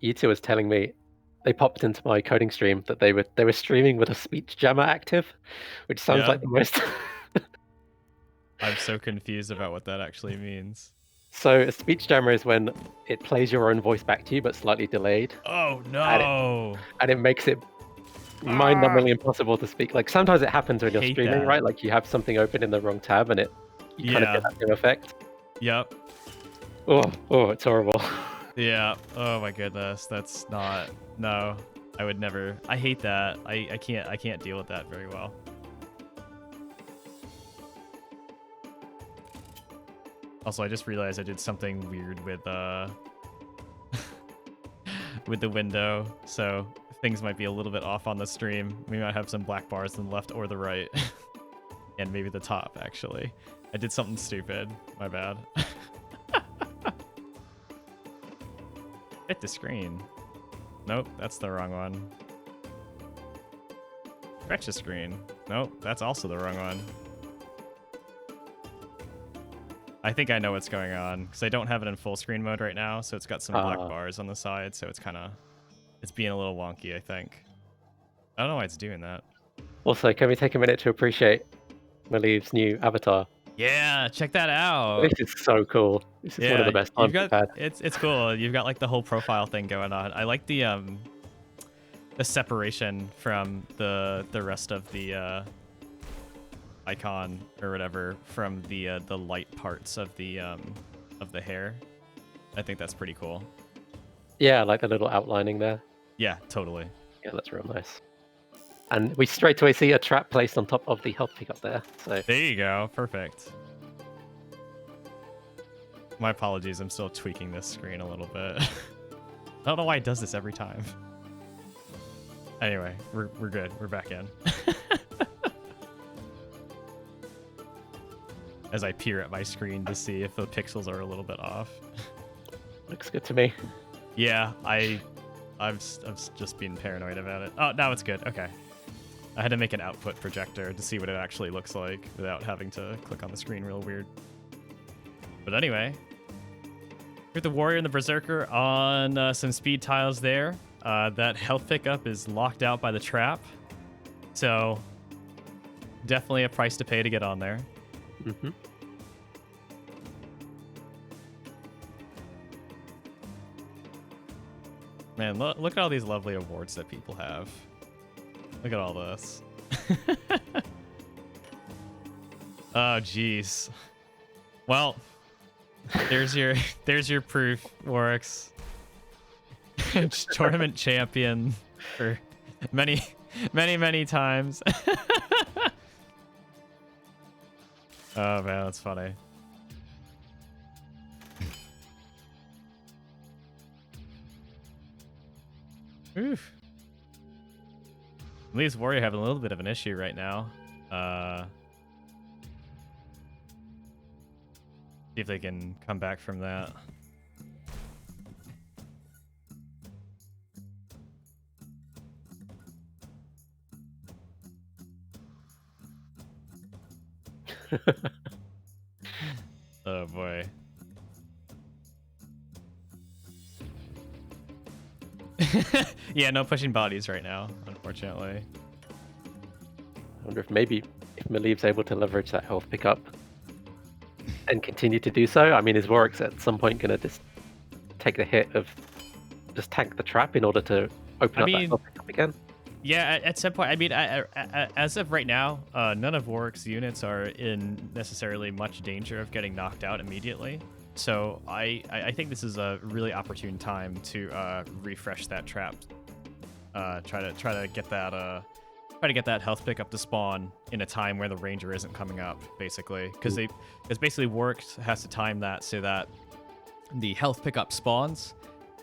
Yuta was telling me they popped into my coding stream that they were streaming with a speech jammer active, which sounds Yeah. like the most. I'm so confused about what that actually means. So a speech jammer is when it plays your own voice back to you, but slightly delayed, Oh and no! it makes it Ah, mind-numbingly impossible to speak. Like sometimes it happens when you're hate streaming, that. right? Like you have something open in the wrong tab, and you kind of get Yeah. that same effect. Yep. Oh, it's horrible. Yeah. Oh my goodness. That's not. No. I would never. I hate that. I can't deal with that very well. Also, I just realized I did something weird with with the window, so things might be a little bit off on the stream. We might have some black bars on the left or the right. And maybe the top, actually. I did something stupid. My bad. Hit the screen. Nope, that's the wrong one. Stretch the screen. Nope, that's also the wrong one. I think I know what's going on, because I don't have it in full screen mode right now, so it's got some black bars on the side, so it's being a little wonky, I think. I don't know why it's doing that. Also, can we take a minute to appreciate Maleev's new avatar? Yeah, check that out. This is so cool. This is one of the best times we've had. It's cool. You've got like the whole profile thing going on. I like the separation from the rest of the icon or whatever from the light parts of the hair. I think that's pretty cool. Yeah, I like the little outlining there. Yeah, totally. Yeah, that's real nice. And we straight away see a trap placed on top of the health pickup there. So there you go. Perfect. My apologies. I'm still tweaking this screen a little bit. I don't know why it does this every time. Anyway, we're good. We're back in. As I peer at my screen to see if the pixels are a little bit off. Looks good to me. Yeah, I've just been paranoid about it. Oh, now it's good. Okay. I had to make an output projector to see what it actually looks like without having to click on the screen real weird. But anyway, with the Warrior and the Berserker on some speed tiles there. That health pickup is locked out by the trap. So definitely a price to pay to get on there. Mm-hmm. Man, look at all these lovely awards that people have. Look at all this. Oh, jeez. Well, there's your proof, Warix. Tournament champion for many times. Oh man, that's funny. Oof. Lee's Warrior having a little bit of an issue right now. See if they can come back from that. Oh boy. Yeah, no pushing bodies right now, unfortunately. I wonder if Maleev's able to leverage that health pickup and continue to do so. I mean, is Warwick's at some point going to just take the hit of just tank the trap in order to open up that health pickup again? Yeah, at some point, I mean, as of right now, none of Warwick's units are in necessarily much danger of getting knocked out immediately. So I think this is a really opportune time to refresh that trap. Try to get that health pickup to spawn in a time where the ranger isn't coming up, basically, because basically Warwick has to time that so that the health pickup spawns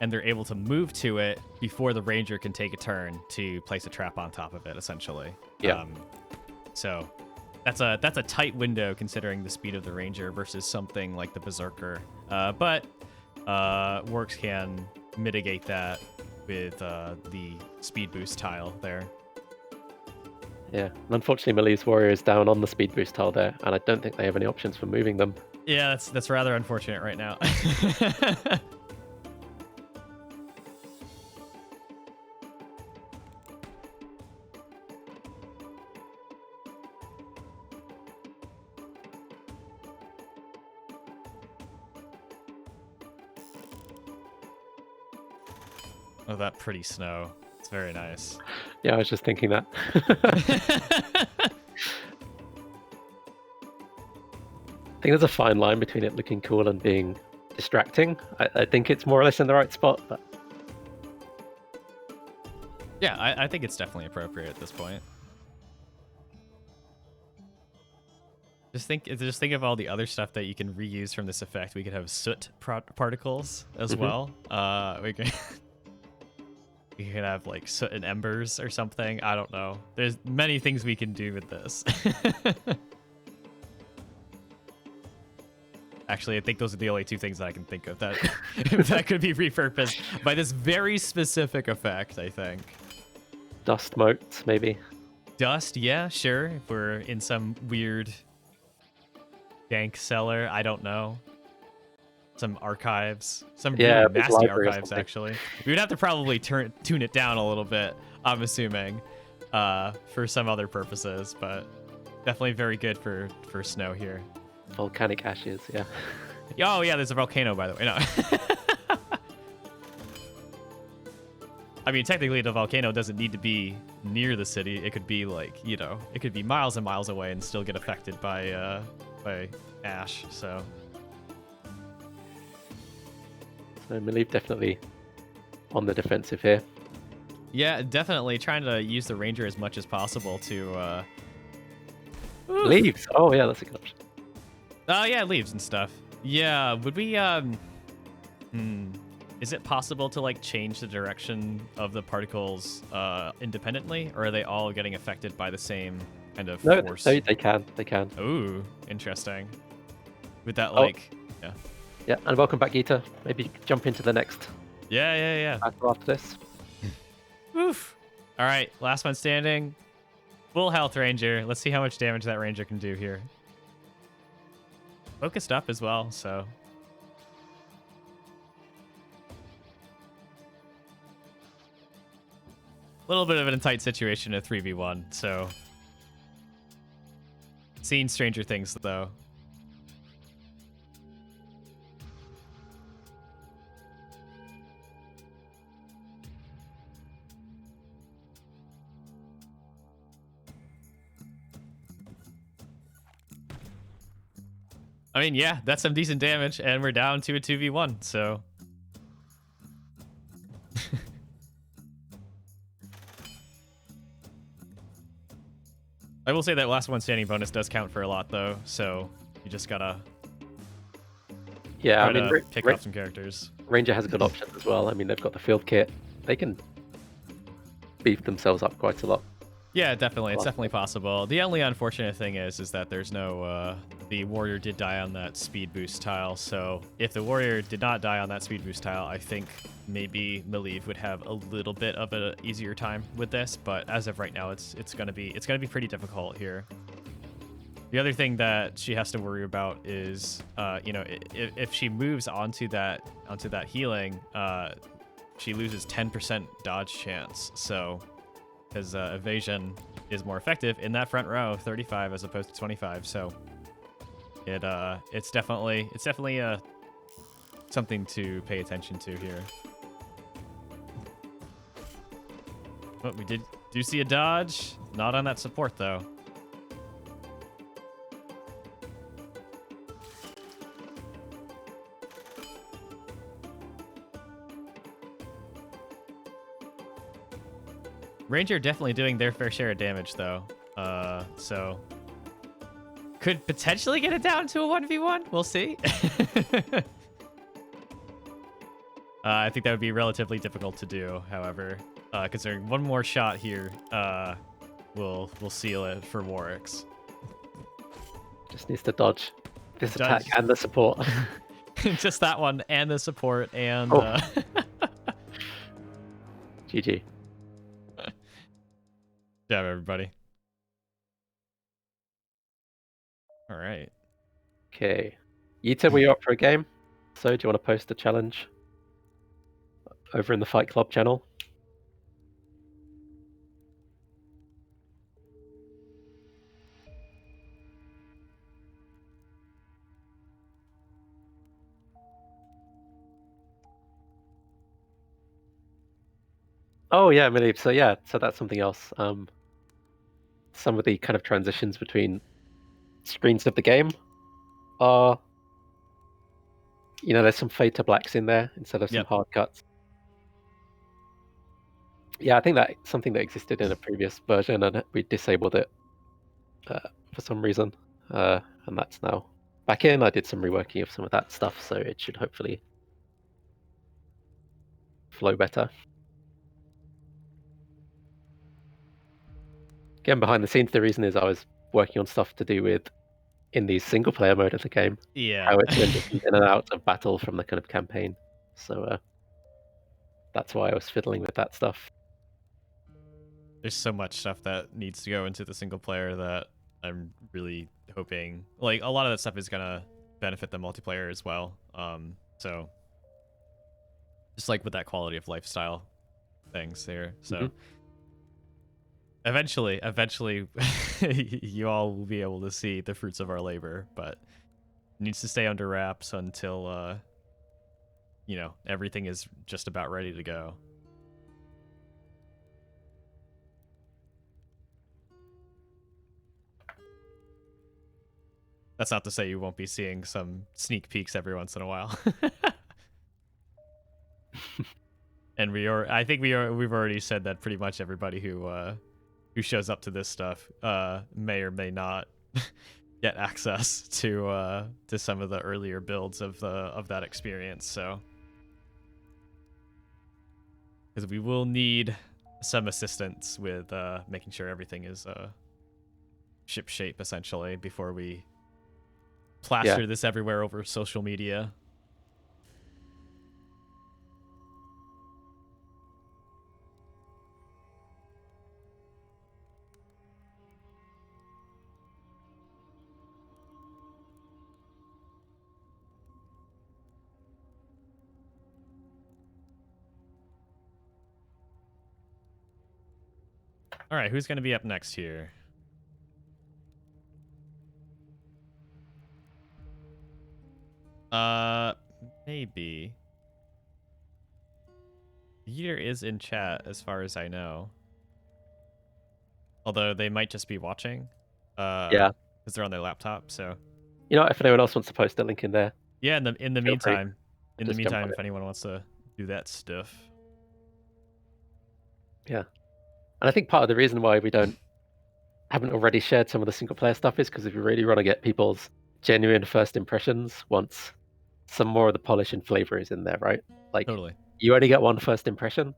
and they're able to move to it before the ranger can take a turn to place a trap on top of it, essentially. Yeah. So that's a tight window considering the speed of the ranger versus something like the berserker. But Works can mitigate that with the speed boost tile there. Yeah, unfortunately, Maleev's Warrior is down on the speed boost tile there, and I don't think they have any options for moving them. Yeah, that's rather unfortunate right now. Oh, that pretty snow. It's very nice. Yeah, I was just thinking that. I think there's a fine line between it looking cool and being distracting. I think it's more or less in the right spot, but Yeah, I think it's definitely appropriate at this point. Just think of all the other stuff that you can reuse from this effect. We could have soot particles as well. We can we could have like soot and embers or something. I don't know. There's many things we can do with this. Actually, I think those are the only two things that I can think of that that could be repurposed by this very specific effect, I think. dust motes, maybe. Dust, yeah, sure. If we're in some weird dank cellar, I don't know. Some archives. Some Yeah, really a big nasty library or archives, something. actually. We would have to probably tune it down a little bit, I'm assuming, for some other purposes, but definitely very good for snow here. Volcanic ashes, yeah. Oh, yeah, there's a volcano, by the way. No. I mean, technically, the volcano doesn't need to be near the city. It could be, like, you know, it could be miles and miles away and still get affected by ash, so... So Malieve definitely on the defensive here. Yeah, definitely trying to use the ranger as much as possible to, Leaves! Oh yeah, that's a good option. yeah, leaves and stuff. Yeah, would we, is it possible to, like, change the direction of the particles, independently? Or are they all getting affected by the same kind of No, force? they can. Ooh, interesting. With that, Oh. like, yeah. Yeah, and welcome back, Gita. Maybe jump into the next Yeah. battle after this. Oof. All right, last one standing. Full health ranger. Let's see how much damage that ranger can do here. Focused up as well, so... A little bit of a tight situation at 3v1, so... Seen stranger things, though. I mean, yeah, that's some decent damage, and we're down to a 2v1, so... I will say that last one standing bonus does count for a lot, though, so you just gotta Yeah, I try mean, to pick off some characters. Ranger has good options as well. I mean, they've got the field kit. They can beef themselves up quite a lot. Yeah, definitely. It's definitely possible. The only unfortunate thing is that there's no, the warrior did die on that speed boost tile. So if the warrior did not die on that speed boost tile, I think maybe Malieve would have a little bit of an easier time with this. But as of right now, it's gonna be pretty difficult here. The other thing that she has to worry about is, you know, if she moves onto that healing, she loses 10% dodge chance. So, because evasion is more effective in that front row, 35 as opposed to 25. So, it's definitely something to pay attention to here. But we do see a dodge, not on that support though. Ranger definitely doing their fair share of damage, though. So could potentially get it down to a 1v1. We'll see. I think that would be relatively difficult to do, however, considering one more shot here will seal it for Warwick's. Just needs to dodge this Dodge. attack and the support. Just that one and the support and... Oh. GG. Good job, everybody. All right. Okay. Yita, were you up for a game? So, do you want to post a challenge over in the Fight Club channel? Oh yeah, Millie. So yeah, so that's something else. Some of the kind of transitions between screens of the game are, there's some fade to blacks in there instead of some Yep. hard cuts. Yeah, I think that's something that existed in a previous version, and we disabled it for some reason, and that's now back in. I did some reworking of some of that stuff, so it should hopefully flow better. Again, behind the scenes, the reason is I was working on stuff to do with in the single player mode of the game, Yeah. how it transitions in and out of battle from the kind of campaign. So that's why I was fiddling with that stuff. There's so much stuff that needs to go into the single player that I'm really hoping, like, a lot of that stuff is gonna benefit the multiplayer as well. So just like with that quality of lifestyle things there. So Mhm. eventually, you all will be able to see the fruits of our labor, but it needs to stay under wraps until everything is just about ready to go. That's not to say you won't be seeing some sneak peeks every once in a while. And we've already said that pretty much everybody who shows up to this stuff may or may not get access to some of the earlier builds of that experience. So, because we will need some assistance with making sure everything is ship shape essentially before we Yeah, plaster this everywhere over social media. All right, who's going to be up next here? Uh, maybe. Yeater is in chat as far as I know. Although they might just be watching. yeah. Because they're on their laptop, so If anyone else wants to post a link in there, yeah, in the feel free. meantime, Just jump on if it. anyone wants to do that stuff. Yeah, and I think part of the reason why we haven't already shared some of the single player stuff is because if you really want to get people's genuine first impressions, once some more of the polish and flavor is in there, right? Like Totally. you only get one first impression,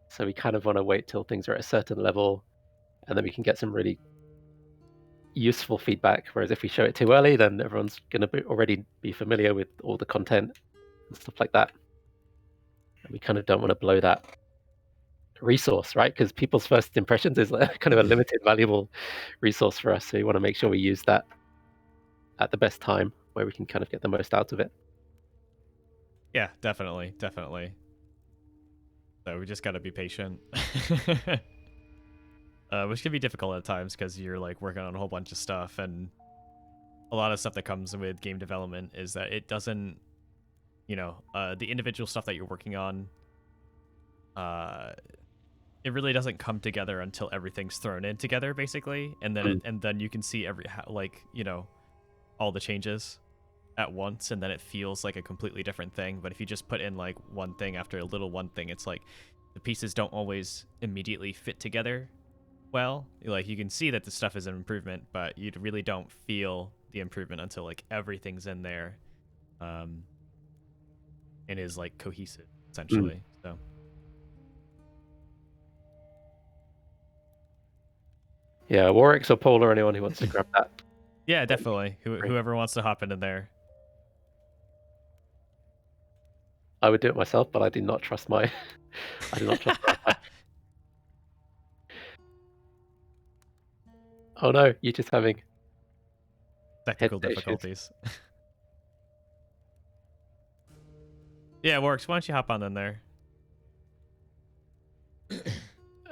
so we kind of want to wait till things are at a certain level, and then we can get some really useful feedback. Whereas if we show it too early, then everyone's going to already be familiar with all the content and stuff like that. And we kind of don't want to blow that resource, right? Because people's first impressions is kind of a limited, valuable resource for us. So we want to make sure we use that at the best time where we can kind of get the most out of it. Yeah, definitely. So we just gotta be patient. Which can be difficult at times because you're like working on a whole bunch of stuff, and a lot of stuff that comes with game development is that it doesn't, the individual stuff that you're working on, uh, it really doesn't come together until everything's thrown in together, basically, and then Mm. and then you can see all the changes at once, and then it feels like a completely different thing. But if you just put in like one thing after a little one thing, it's like the pieces don't always immediately fit together well. Like you can see that the stuff is an improvement, but you really don't feel the improvement until like everything's in there, um, and is like cohesive Mm. essentially. So Yeah, Warwick's or Paul or anyone who wants to grab that. yeah, definitely. Great. Whoever wants to hop into there. I would do it myself, but I do not trust my I do not trust my iPad. Oh no, you're just having Technical headset issues. difficulties. Yeah, works. Why don't you hop on in there?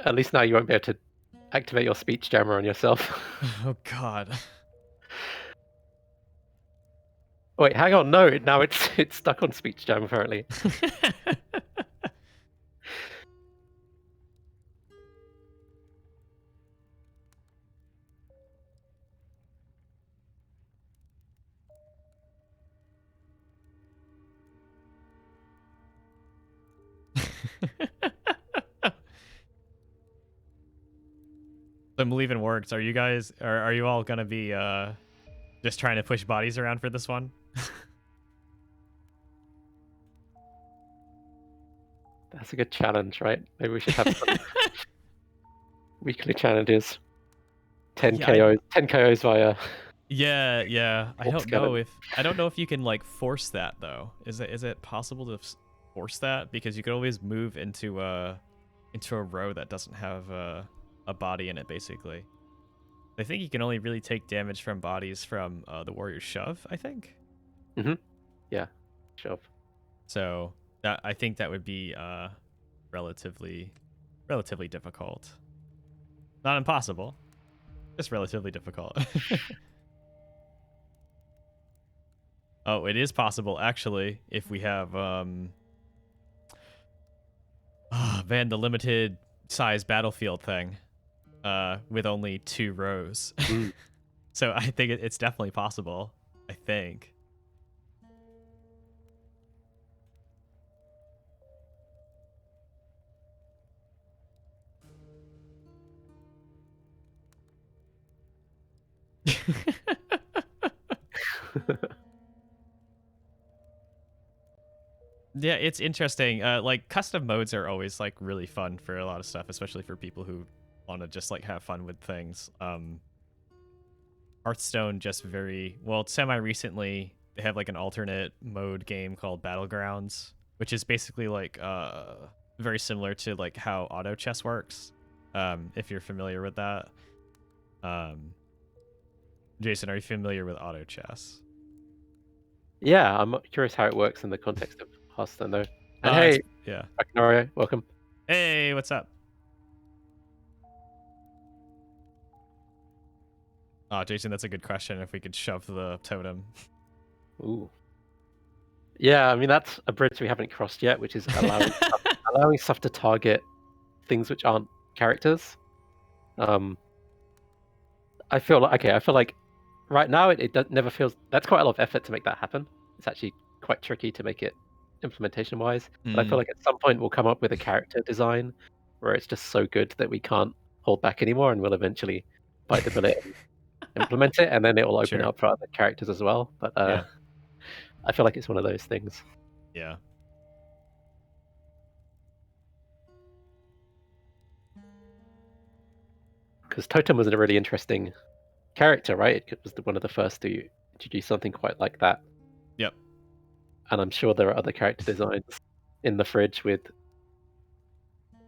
At least now you won't be able to activate your speech jammer on yourself. Oh God. Wait, hang on. No, now it's stuck on speech jam apparently. I'm leaving works. Are you guys? Are you all gonna be just trying to push bodies around for this one? That's a good challenge, right? Maybe we should have some weekly challenges. 10 Yeah, KOs, 10 KOs via yeah. Orc Skeleton. I don't know if you can like force that though. Is it possible to force that? Because you could always move into a row that doesn't have a body in it, basically. I think you can only really take damage from bodies from the warrior shove, I think. Yeah, shove. So I think that would be relatively difficult. Not impossible, just relatively difficult. Oh, it is possible actually if we have man, the limited size battlefield thing with only 2 rows. Mm. So I think it's definitely possible. I think. Yeah, it's interesting. Like custom modes are always like really fun for a lot of stuff, especially for people who want to just like have fun with things. Hearthstone just very well. Semi recently, they have like an alternate mode game called Battlegrounds, which is basically like very similar to like how auto chess works. If you're familiar with that, Jason, are you familiar with auto chess? Yeah, I'm curious how it works in the context of Hearthstone, though. And It's hey, yeah. Ragnario, welcome. Hey, what's up? Oh, Jason, that's a good question. If we could shove the totem. Ooh. Yeah, I mean, that's a bridge we haven't crossed yet, which is allowing stuff to target things which aren't characters. I feel like right now it never feels that's quite a lot of effort to make that happen. It's actually quite tricky to make it implementation wise. But I feel like at some point we'll come up with a character design where it's just so good that we can't hold back anymore, and we'll eventually bite the bullet and implement it, and then it will open Sure. up for other characters as well. But Yeah. I feel like it's one of those things. Yeah. Because Totem was a really interesting character, right? It was one of the first to introduce something quite like that. Yep. And I'm sure there are other character designs in the fridge with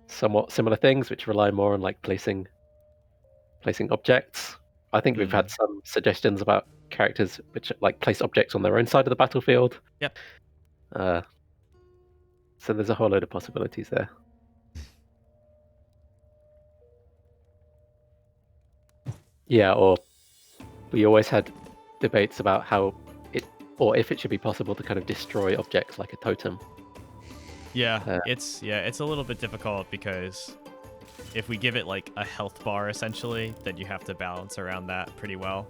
somewhat similar things, which rely more on like placing objects. I think we've had some suggestions about characters which like place objects on their own side of the battlefield. Yep. So there's a whole load of possibilities there. Yeah, or we always had debates about how it, or if it should be possible to kind of destroy objects like a totem. Yeah, it's a little bit difficult because if we give it like a health bar essentially, then you have to balance around that pretty well.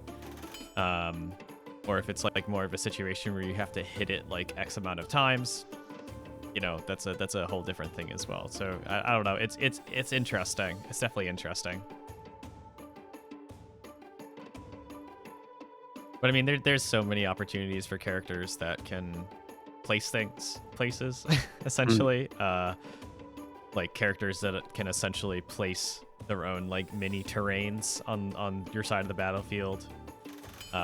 Or if it's like more of a situation where you have to hit it like X amount of times, you know, that's a whole different thing as well. So I don't know. It's interesting. It's definitely interesting. But I mean, there's so many opportunities for characters that can place things places, essentially. Like characters that can essentially place their own like mini terrains on your side of the battlefield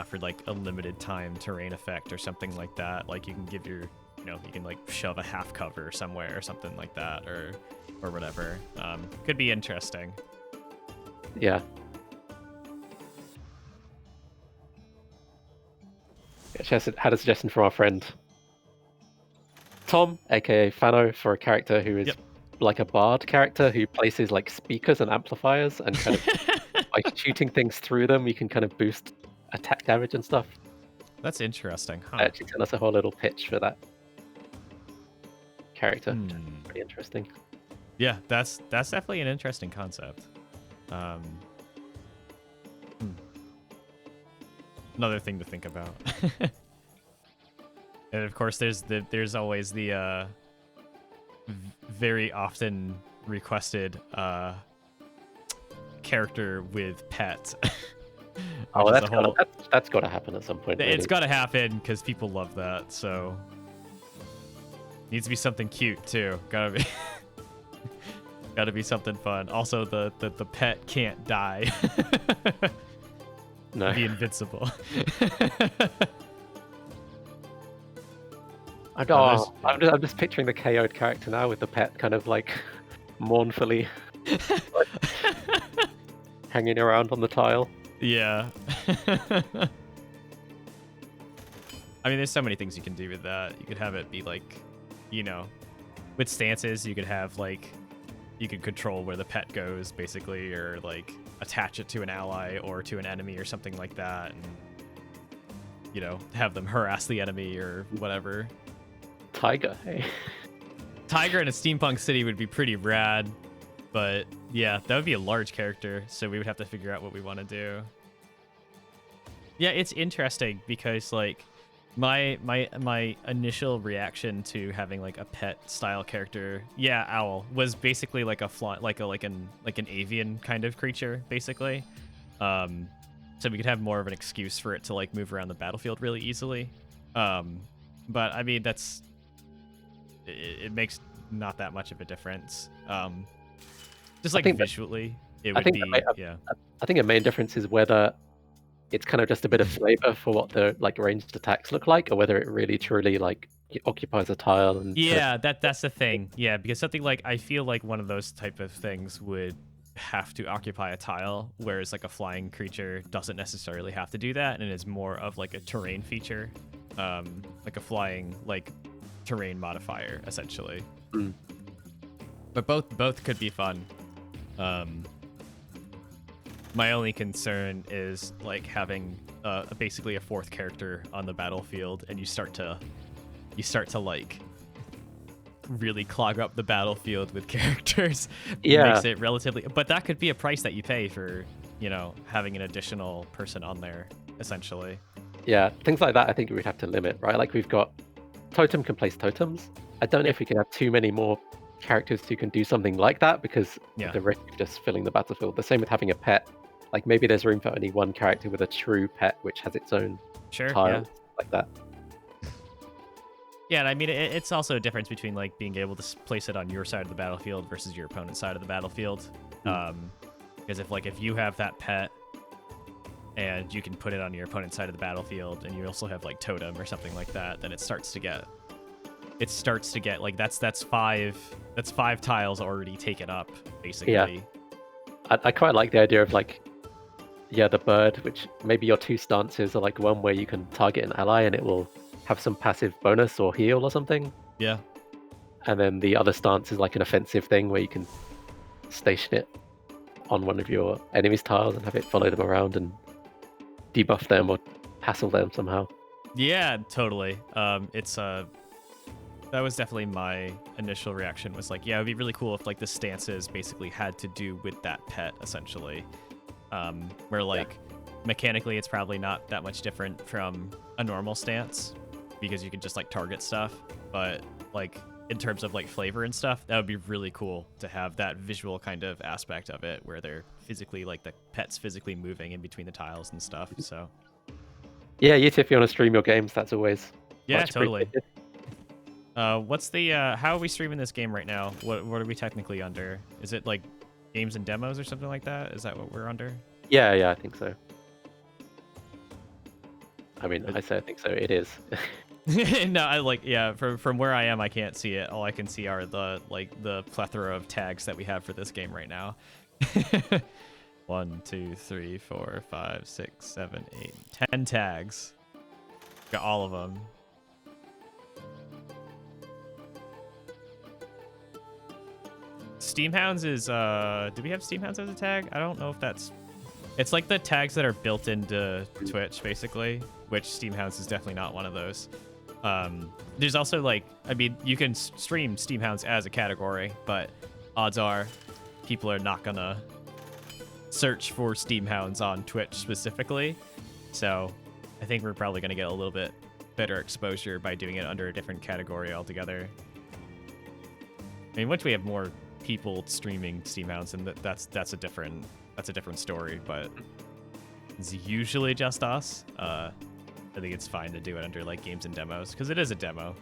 for like a limited time terrain effect or something like that. Like you can give your, you know, you can like shove a half cover somewhere or something like that, or whatever. Could be interesting. Yeah. Had a suggestion from our friend Tom, aka Fano, for a character who is like a bard character who places like speakers and amplifiers, and kind of by shooting things through them, you can kind of boost attack damage and stuff. That's interesting, huh? I actually sent us a whole little pitch for that character. Pretty interesting. Yeah, that's definitely an interesting concept. Another thing to think about. And of course, there's always the very often requested character with pet. Oh, Which is that's a whole. that's got to happen at some point. It's Really. got to happen because people love that. So needs to be something cute too. Gotta be. Gotta be something fun. Also, the pet can't die. No. Be invincible. I'm just picturing the KO'd character now with the pet kind of like mournfully like, hanging around on the tile. Yeah. I mean, there's so many things you can do with that. You could have it be like, you know, with stances, you could have like, you could control where the pet goes, basically, or like attach it to an ally or to an enemy or something like that, and you know, have them harass the enemy or whatever. Tiger, hey. Tiger in a steampunk city would be pretty rad, but yeah, that would be a large character, so we would have to figure out what we want to do. Yeah, it's interesting because like my initial reaction to having like a pet style character, yeah, owl, was basically like like an avian kind of creature, basically. So we could have more of an excuse for it to like move around the battlefield really easily. But I mean, it makes not that much of a difference. Just like visually, it would be, yeah. I think a main difference is whether it's kind of just a bit of flavor for what the like ranged attacks look like, or whether it really truly like occupies a tile. And yeah, that's the thing. Yeah, because something like, I feel like one of those type of things would have to occupy a tile, whereas like a flying creature doesn't necessarily have to do that, and is more of like a terrain feature, like a flying like terrain modifier essentially. But both could be fun. My only concern is like having basically a fourth character on the battlefield, and you start to like really clog up the battlefield with characters. Yeah, Makes it relatively, but that could be a price that you pay for, you know, having an additional person on there essentially. yeah, things like that I think we'd have to limit, right? Like we've got totem can place totems. I don't know if we can have too many more characters who can do something like that, because of the risk of just filling the battlefield. The same with having a pet. Like maybe there's room for only one character with a true pet which has its own tiles, like that. Yeah, and I mean, it's also a difference between like being able to place it on your side of the battlefield versus your opponent's side of the battlefield. Because if you have that pet and you can put it on your opponent's side of the battlefield, and you also have like totem or something like that, then it starts to get like that's five tiles already taken up, basically. Yeah. I quite like the idea of like, yeah, the bird, which maybe your two stances are like one where you can target an ally and it will have some passive bonus or heal or something. Yeah. And then the other stance is like an offensive thing where you can station it on one of your enemy's tiles and have it follow them around and debuff them or hassle them somehow. Yeah, totally. That was definitely my initial reaction, was like, yeah, it'd be really cool if like the stances basically had to do with that pet essentially. Where like mechanically it's probably not that much different from a normal stance, because you can just like target stuff, but like in terms of like flavor and stuff, that would be really cool to have that visual kind of aspect of it, where they're physically, like the pet's physically moving in between the tiles and stuff. So yeah, you too, if you want to stream your games, that's always totally. What's the how are we streaming this game right now? What are we technically under? Is it like games and demos or something like that? Is that what we're under? Yeah, I think so. I mean, I say I think so. It is. No, I like, yeah, from where I am, I can't see it. All I can see are the plethora of tags that we have for this game right now. 1, 2, 3, 4, 5, 6, 7, 8, 10 tags. Got all of them. Steamhounds is do we have Steamhounds as a tag? I don't know if it's like the tags that are built into Twitch, basically, which Steamhounds is definitely not one of those. There's also like, I mean, you can stream Steamhounds as a category, but odds are people are not gonna search for Steamhounds on Twitch specifically. So I think we're probably gonna get a little bit better exposure by doing it under a different category altogether. I mean, once we have more people streaming Steamhounds, and that's a different story. But it's usually just us. I think it's fine to do it under like games and demos because it is a demo,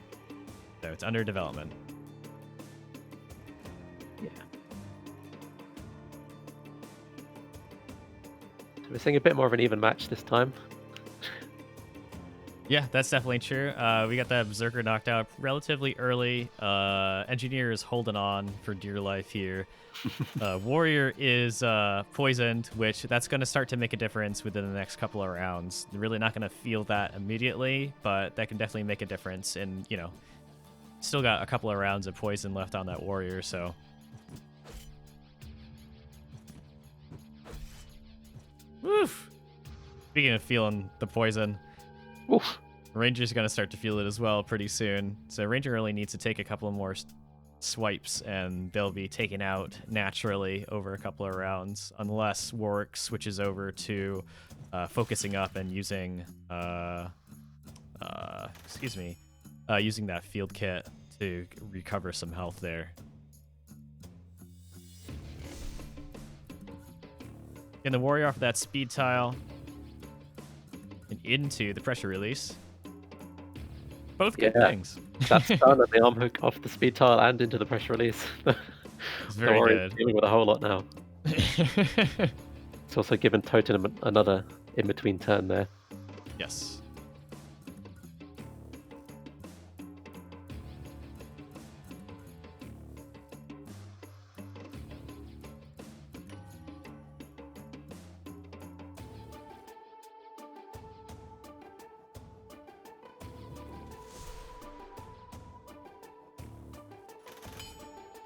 so it's under development. Yeah. So we're seeing a bit more of an even match this time. Yeah, that's definitely true. We got that Berserker knocked out relatively early. Engineer is holding on for dear life here. Warrior is poisoned, which that's going to start to make a difference within the next couple of rounds. You're really not going to feel that immediately, but that can definitely make a difference. And, you know, still got a couple of rounds of poison left on that Warrior, so... Woof! Speaking of feeling the poison... Oof. Ranger's going to start to feel it as well pretty soon. So Ranger only needs to take a couple more swipes, and they'll be taken out naturally over a couple of rounds, unless Warwick switches over to focusing up and using, using that field kit to recover some health there. And the Warrior off that speed tile and into the pressure release. Both good things. That's done at the arm hook off the speed tile and into the pressure release. It's very good. Dealing with a whole lot now. It's also given Totem another in-between turn there. Yes.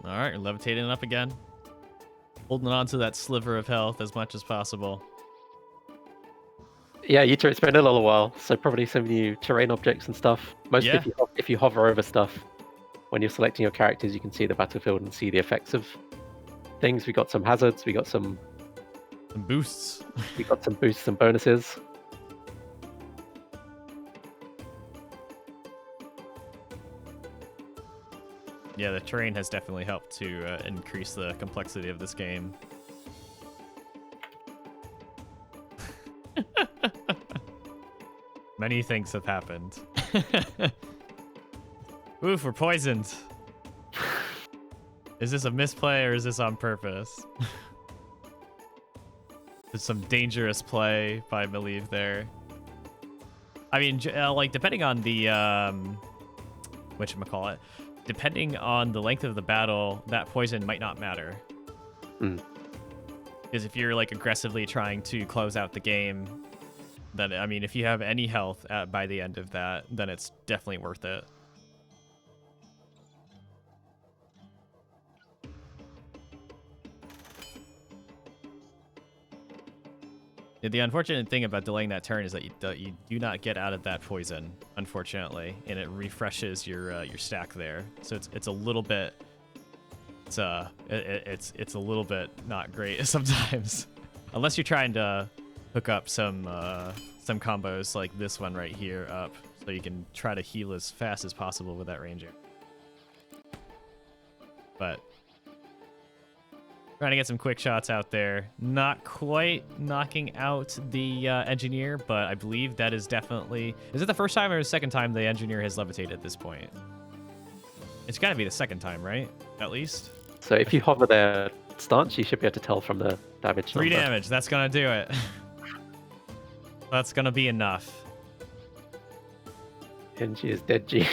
All right, you're levitating up again. Holding on to that sliver of health as much as possible. Yeah, Yuta, it's been a little while, so probably some new terrain objects and stuff. Mostly if you hover over stuff, when you're selecting your characters, you can see the battlefield and see the effects of things. We got some hazards, we got some boosts. We got some boosts and bonuses. Yeah, the terrain has definitely helped to increase the complexity of this game. Many things have happened. Oof, we're poisoned. Is this a misplay or is this on purpose? There's some dangerous play by Malieve there. I mean, like, depending on the, whatchamacallit, depending on the length of the battle, that poison might not matter. Because if you're like aggressively trying to close out the game, then I mean, if you have any health by the end of that, then it's definitely worth it. The unfortunate thing about delaying that turn is that you do not get out of that poison, unfortunately, and it refreshes your stack there. So it's a little bit it's a little bit not great sometimes, unless you're trying to hook up some combos like this one right here up, so you can try to heal as fast as possible with that Ranger. But trying to get some quick shots out there. Not quite knocking out the Engineer, but I believe that is definitely... Is it the first time or the second time the Engineer has levitated at this point? It's got to be the second time, right? At least? So if you hover their stance, you should be able to tell from the damage 3 number. damage. That's going to do it. That's going to be enough. Genji is dead G.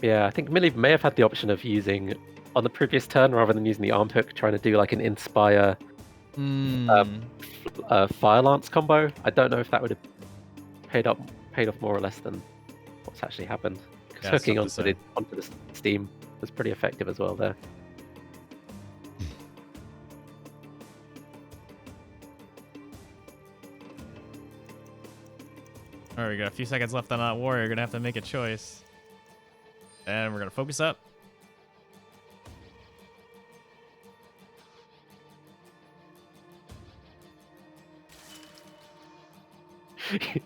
Yeah, I think Millie may have had the option of using, on the previous turn, rather than using the arm hook, trying to do like an Inspire Fire Lance combo. I don't know if that would have paid off more or less than what's actually happened. Because hooking onto the Steam was pretty effective as well there. All right, we got a few seconds left on that Warrior. Gonna have to make a choice. And we're going to focus up.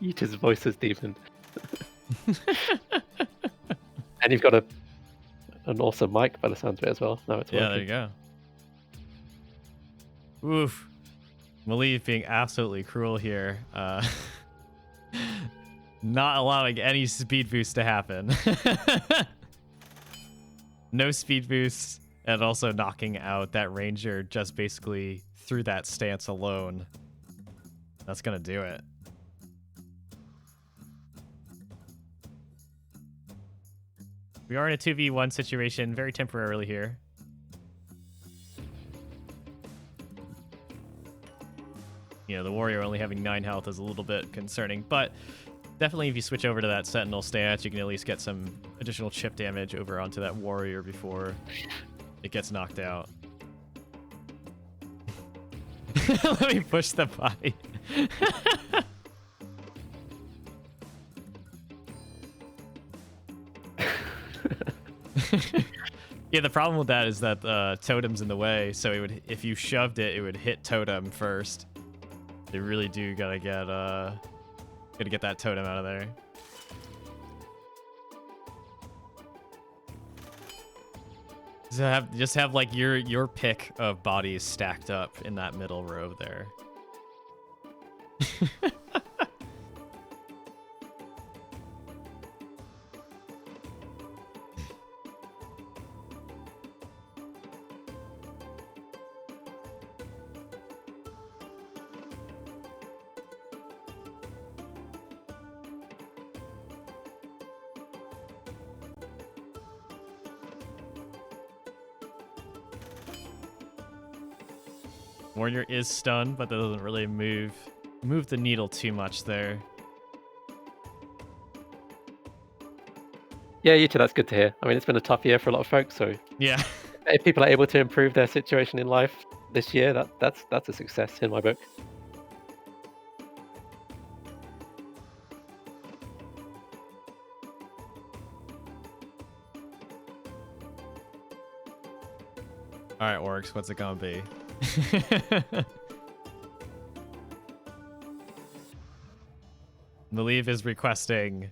You just voice as demon. And you've got an awesome mic by the sounds of it as well. Now it's Yeah, there working. you go. Oof. Maliv being absolutely cruel here. Not allowing any speed boost to happen. No speed boost, and also knocking out that ranger just basically through that stance alone. That's gonna do it. We are in a 2v1 situation, very temporarily here. You know, the warrior only having 9 health is a little bit concerning, but definitely if you switch over to that sentinel stance, you can at least get some additional chip damage over onto that warrior before it gets knocked out. Let me push the body. Yeah, the problem with that is that totem's in the way, so it would, if you shoved it, it would hit totem first. They really do gotta get that totem out of there. So just have like your pick of bodies stacked up in that middle row there. Warrior is stunned, but that doesn't really move the needle too much there. Yeah, you too. That's good to hear. I mean, it's been a tough year for a lot of folks. So Yeah. if people are able to improve their situation in life this year, that's a success in my book. All right, Orcs, what's it gonna be? Maliv is requesting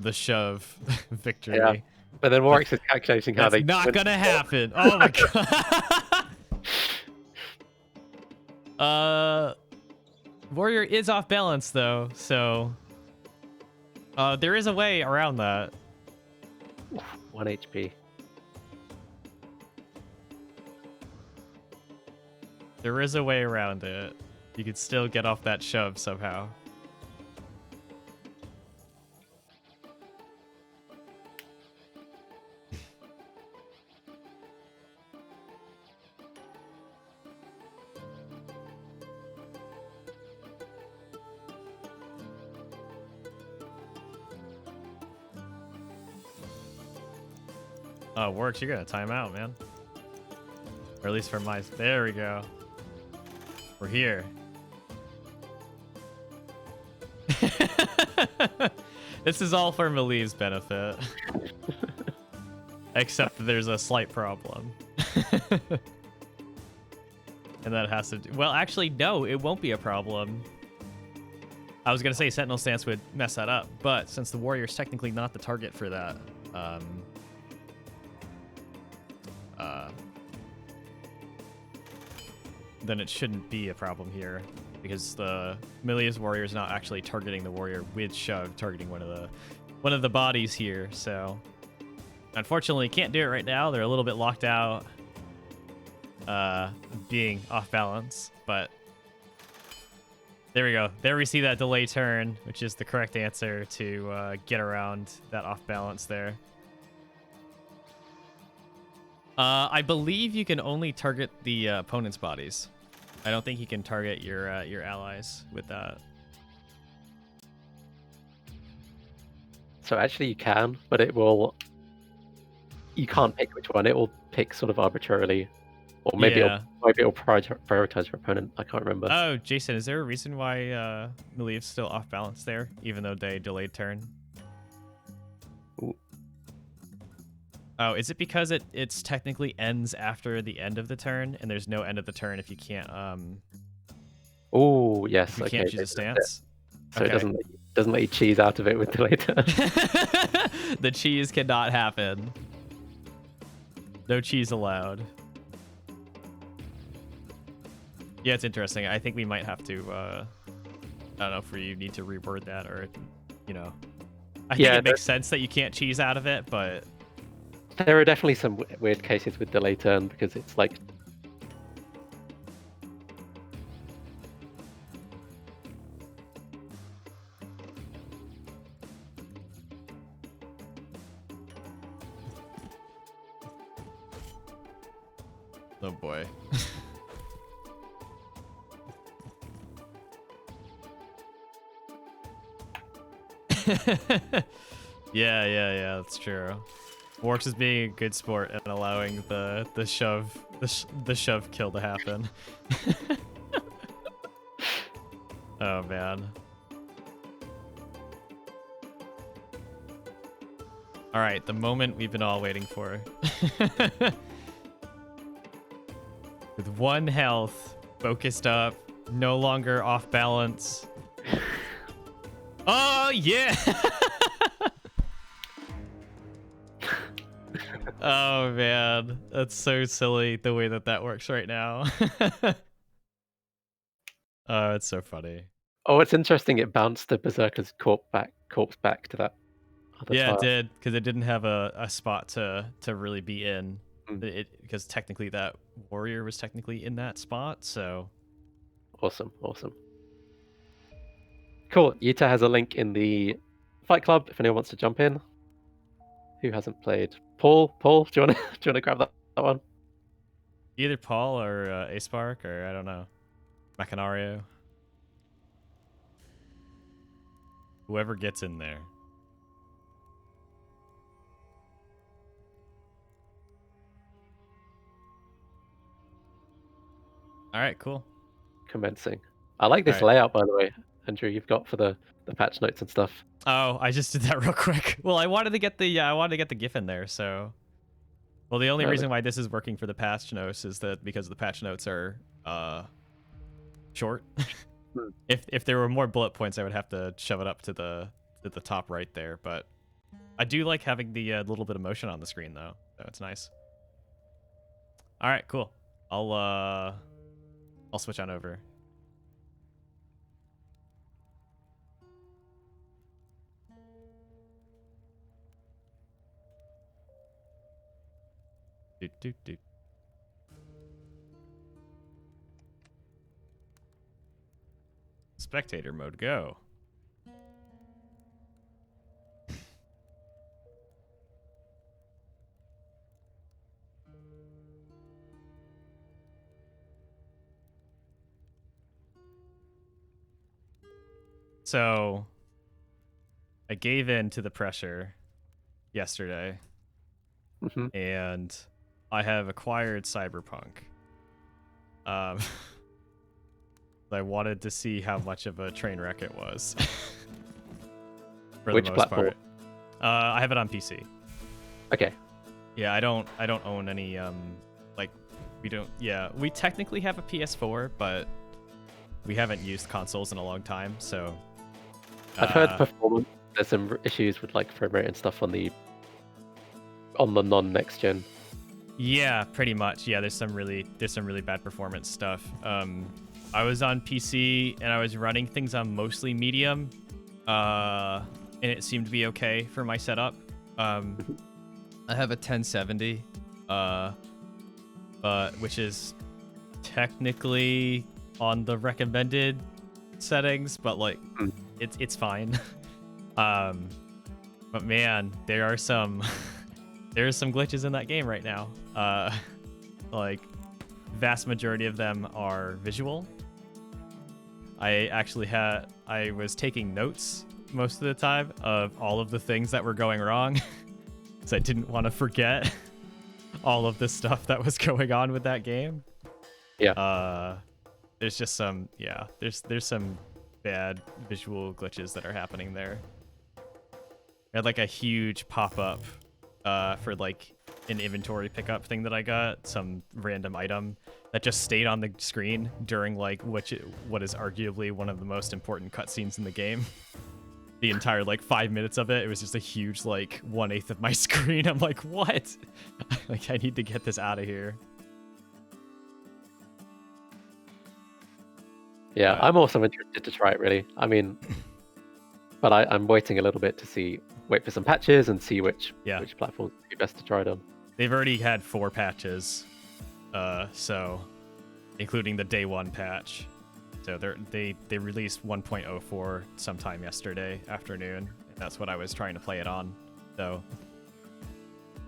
the shove victory. Yeah. But then Warwick is calculating how That's they. not gonna happen. Oh my god. Warrior is off balance though, so there is a way around that. 1 HP. There is a way around it. You could still get off that shove somehow. Oh, Works, you're gonna time out, man. Or at least for my... There we go. We're here. This is all for Maliv's benefit. Except that there's a slight problem. And that has to do... Well, actually, no, it won't be a problem. I was gonna say Sentinel Stance would mess that up, but since the Warrior's technically not the target for that, then it shouldn't be a problem here, because the Milia's Warrior is not actually targeting the Warrior with shove, targeting one of the bodies here. So unfortunately, can't do it right now. They're a little bit locked out, being off balance. But there we go. There we see that delay turn, which is the correct answer to get around that off balance there. I believe you can only target the opponent's bodies. I don't think you can target your allies with that. So actually you can, but it will... You can't pick which one. It will pick sort of arbitrarily. Or maybe it'll prioritize your opponent. I can't remember. Oh, Jason, is there a reason why Miliev's still off balance there, even though they delayed turn? Ooh. Oh, is it because it's technically ends after the end of the turn, and there's no end of the turn if you can't Oh, yes. You Okay. can't choose a That's it. stance. So it Okay. doesn't let you cheese out of it with delay turn. The cheese cannot happen. No cheese allowed. Yeah, it's interesting. I think we might have to, I don't know if we need to reword that or, you know. I think Yeah, it makes sense that you can't cheese out of it, but... there are definitely some weird cases with delay turn because it's like... Oh boy. Yeah, that's true. Works as being a good sport and allowing the shove kill to happen. Oh man. All right, the moment we've been all waiting for. With 1 health, focused up, no longer off balance. Oh yeah. Oh man, that's so silly the way that works right now. Oh, it's so funny. Oh, it's interesting. It bounced the Berserker's corpse back to that other Yeah, it tile. did, because it didn't have a spot to really be in. Mm. Because technically that warrior was technically in that spot, so... Awesome. Cool. Yuta has a link in the Fight Club if anyone wants to jump in. Who hasn't played? Paul, do you want to grab that one? Either Paul or Aspark, or I don't know, Macanario. Whoever gets in there. All right, cool. Commencing. I like this All right. layout, by the way, Andrew. You've got for the patch notes and stuff. Oh, I just did that real quick. Well, I wanted to get the GIF in there, so. Well, the only reason why this is working for the patch notes is that because the patch notes are short. If there were more bullet points, I would have to shove it up to the top right there. But I do like having the little bit of motion on the screen, though. So it's nice. All right, cool. I'll switch on over. Doot. Spectator mode, go. So, I gave in to the pressure yesterday, and I have acquired Cyberpunk. I wanted to see how much of a train wreck it was. For Which the most platform? part. I have it on PC. Okay. Yeah, I don't own any like we technically have a PS4, but we haven't used consoles in a long time, so I've heard performance. There's some issues with like frame rate and stuff on the non-next gen. Yeah, pretty much. Yeah, there's some really bad performance stuff. I was on PC and I was running things on mostly medium, and it seemed to be okay for my setup. I have a 1070, which is technically on the recommended settings, but like it's fine. But man, there are some glitches in that game right now. Like vast majority of them are visual. I was taking notes most of the time of all of the things that were going wrong, so I didn't want to forget all of the stuff that was going on with that game. Yeah. There's just some there's some bad visual glitches that are happening there. I had like a huge pop-up for like an inventory pickup thing that I got, some random item that just stayed on the screen during like what is arguably one of the most important cutscenes in the game. The entire like 5 minutes of it was just a huge like 1/8 of my screen. I'm like, what? Like, I need to get this out of here. Yeah, I'm also interested to try it, really. I mean, but I'm waiting a little bit to wait for some patches and see which platforms would be best to try it on. They've already had 4 patches, so including the day 1 patch. So they released 1.04 sometime yesterday afternoon, and that's what I was trying to play it on. So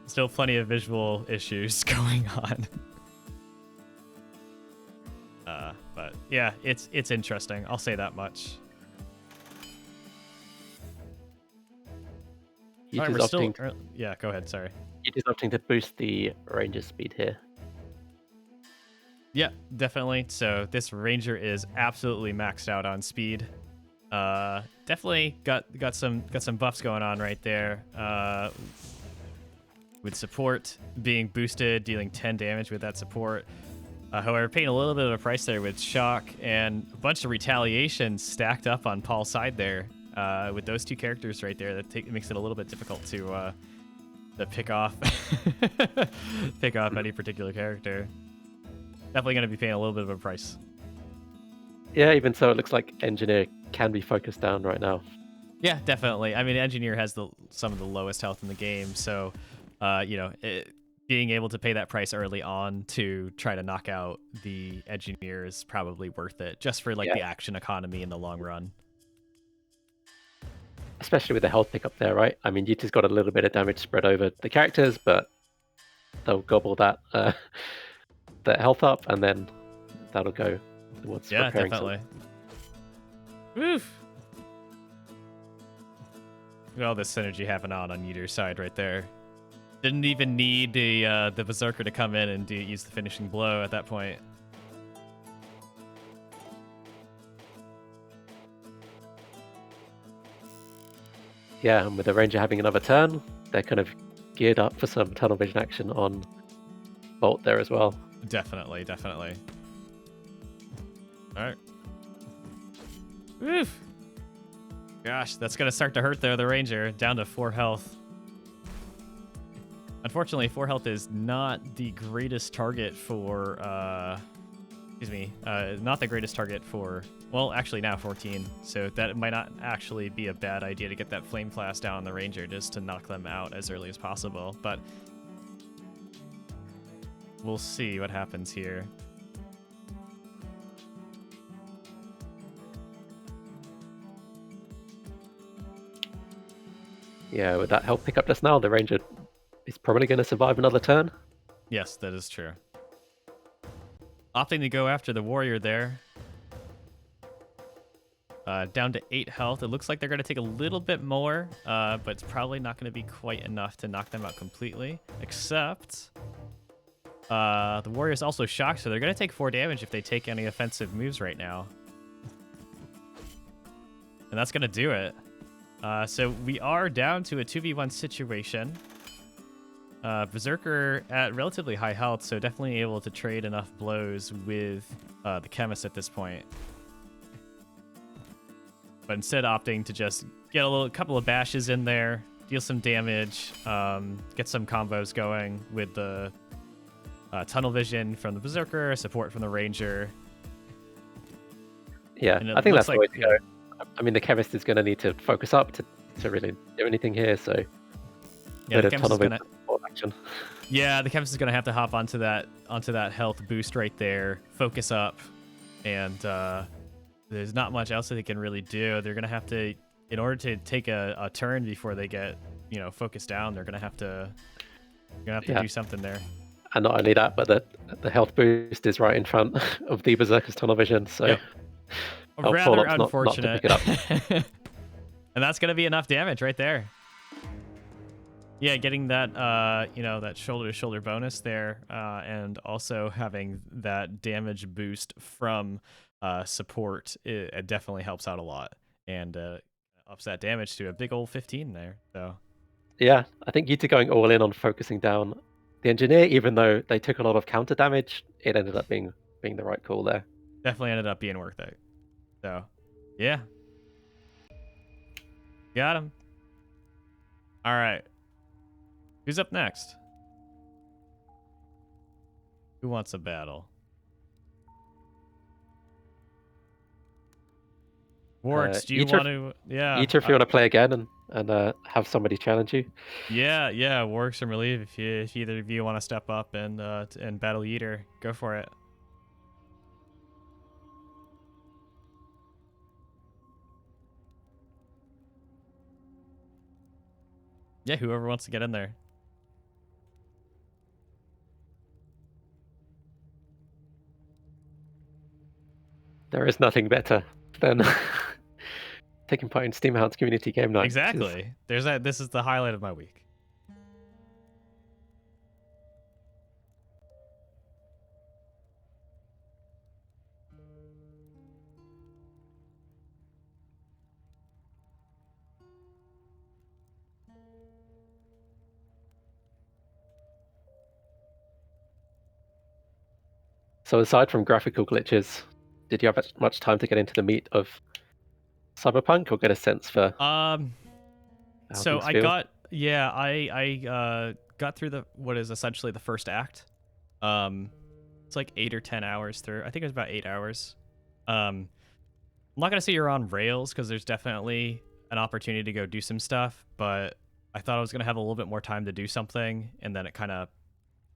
still plenty of visual issues going on. But yeah, it's interesting. I'll say that much. Right, we're still, yeah, go ahead. Sorry. It is opting to boost the Ranger speed here. Yeah, definitely. So this Ranger is absolutely maxed out on speed. Definitely got some buffs going on right there. With support being boosted, dealing 10 damage with that support. However, paying a little bit of a price there with shock and a bunch of retaliation stacked up on Paul's side there. With those 2 characters right there, that makes it a little bit difficult to pick off any particular character. Definitely going to be paying a little bit of a price. Yeah, even so, it looks like Engineer can be focused down right now. Yeah, definitely. I mean, Engineer has some of the lowest health in the game, so being able to pay that price early on to try to knock out the Engineer is probably worth it, just for like the action economy in the long run. Especially with the health pickup there, right? I mean, Yuta's got a little bit of damage spread over the characters, but they'll gobble that that health up, and then that'll go towards repairing. Definitely. Woof. Look at all this synergy happening on either side right there. Didn't even need the Berserker to come in and use the finishing blow at that point. Yeah, and with the Ranger having another turn, they're kind of geared up for some tunnel vision action on Bolt there as well. Definitely. Alright. Woof! Gosh, that's going to start to hurt there, the Ranger. Down to 4 health. Unfortunately, 4 health is not the greatest target for... not the greatest target for... Well, actually now 14, so that might not actually be a bad idea to get that Flame Class down on the Ranger just to knock them out as early as possible, but we'll see what happens here. Yeah, with that health pickup just now, the Ranger is probably going to survive another turn. Yes, that is true. Opting to go after the Warrior there. Down to 8 health. It looks like they're going to take a little bit more, but it's probably not going to be quite enough to knock them out completely. Except the Warrior's also shocked, so they're going to take 4 damage if they take any offensive moves right now. And that's going to do it. So we are down to a 2v1 situation. Berserker at relatively high health, so definitely able to trade enough blows with the Chemist at this point. But instead opting to just get a couple of bashes in there, deal some damage, get some combos going with the tunnel vision from the Berserker, support from the Ranger. Yeah, I think that's the way to go. I mean, the Chemist is going to need to focus up to really do anything here, so yeah, the Chemist is going to action. Yeah, the Chemist is going to have to hop onto that health boost right there, focus up, and there's not much else that they can really do. They're going to have to, in order to take a turn before they get, focused down, they're going to have to do something there. And not only that, but the health boost is right in front of the Berserker's tunnel vision, so yep. Rather unfortunate. Not to pick it up. And that's going to be enough damage right there. Yeah, getting that that shoulder-to-shoulder bonus there, and also having that damage boost from support, it definitely helps out a lot, and ups that damage to a big old 15 there. So yeah, I think Yuta going all in on focusing down the engineer, even though they took a lot of counter damage, it ended up being the right call there. Definitely ended up being worth it. So, yeah. Got him. All right. Who's up next? Who wants a battle? Works. Do you want to? Yeah. Eater, if you want to play again and have somebody challenge you. Yeah. Works and Relieve. If either of you want to step up and battle Eater, go for it. Yeah, whoever wants to get in there. There is nothing better than taking part in Steamhounds community game night. Exactly. There's that. This is the highlight of my week. So aside from graphical glitches, did you have much time to get into the meat of Cyberpunk or get a sense for so I got I got through what is essentially the first act. It's like 8 or 10 hours through. I think it was about 8 hours. I'm not gonna say you're on rails because there's definitely an opportunity to go do some stuff, but I thought I was gonna have a little bit more time to do something, and then it kind of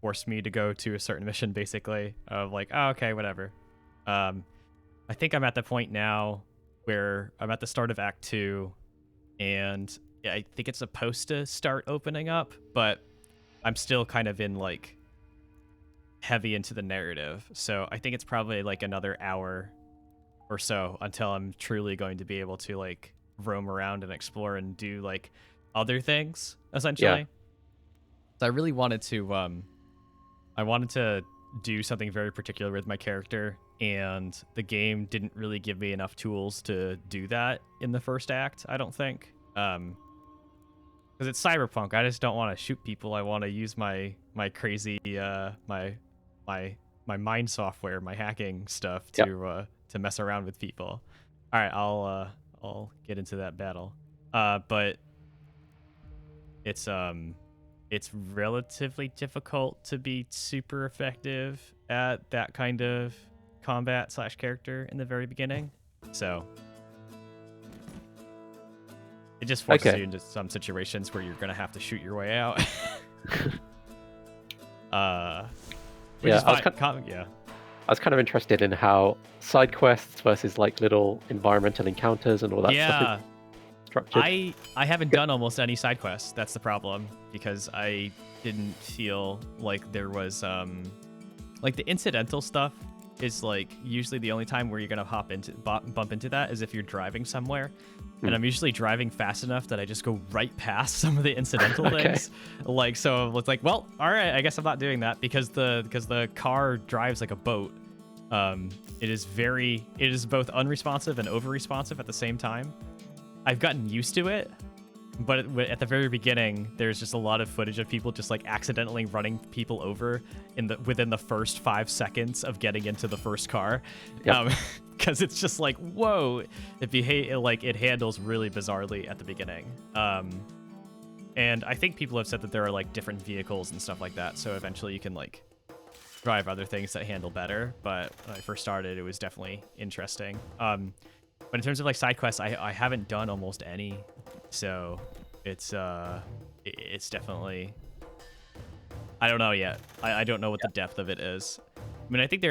forced me to go to a certain mission, basically, of like, oh, okay, whatever. I think I'm at the point now where I'm at the start of Act 2, and yeah, I think it's supposed to start opening up, but I'm still kind of in, like, heavy into the narrative. So I think it's probably, like, another hour or so until I'm truly going to be able to, like, roam around and explore and do, like, other things, essentially. Yeah. So I really wanted to, I wanted to do something very particular with my character, and the game didn't really give me enough tools to do that in the first act, I don't think. Because it's Cyberpunk, I just don't want to shoot people. I want to use my crazy my mind software, my hacking stuff to mess around with people. All right, I'll get into that battle. But it's relatively difficult to be super effective at that kind of combat / character in the very beginning. So it just forces you into some situations where you're going to have to shoot your way out. Which is fine. I was kind of interested in how side quests versus like little environmental encounters and all that stuff is structured. I haven't done almost any side quests. That's the problem, because I didn't feel like there was like the incidental stuff is like usually the only time where you're gonna bump into that is if you're driving somewhere. And I'm usually driving fast enough that I just go right past some of the incidental things. Like, so it's like, well, all right, I guess I'm not doing that because the car drives like a boat. It is both unresponsive and over-responsive at the same time. I've gotten used to it, but at the very beginning, there's just a lot of footage of people just like accidentally running people over within the first 5 seconds of getting into the first car. Because it's just like, whoa, it handles really bizarrely at the beginning. And I think people have said that there are like different vehicles and stuff like that, so eventually you can like drive other things that handle better. But when I first started, it was definitely interesting. But in terms of like side quests, I haven't done almost any, so it's definitely, I don't know yet. I don't know what the depth of it is. I mean, I think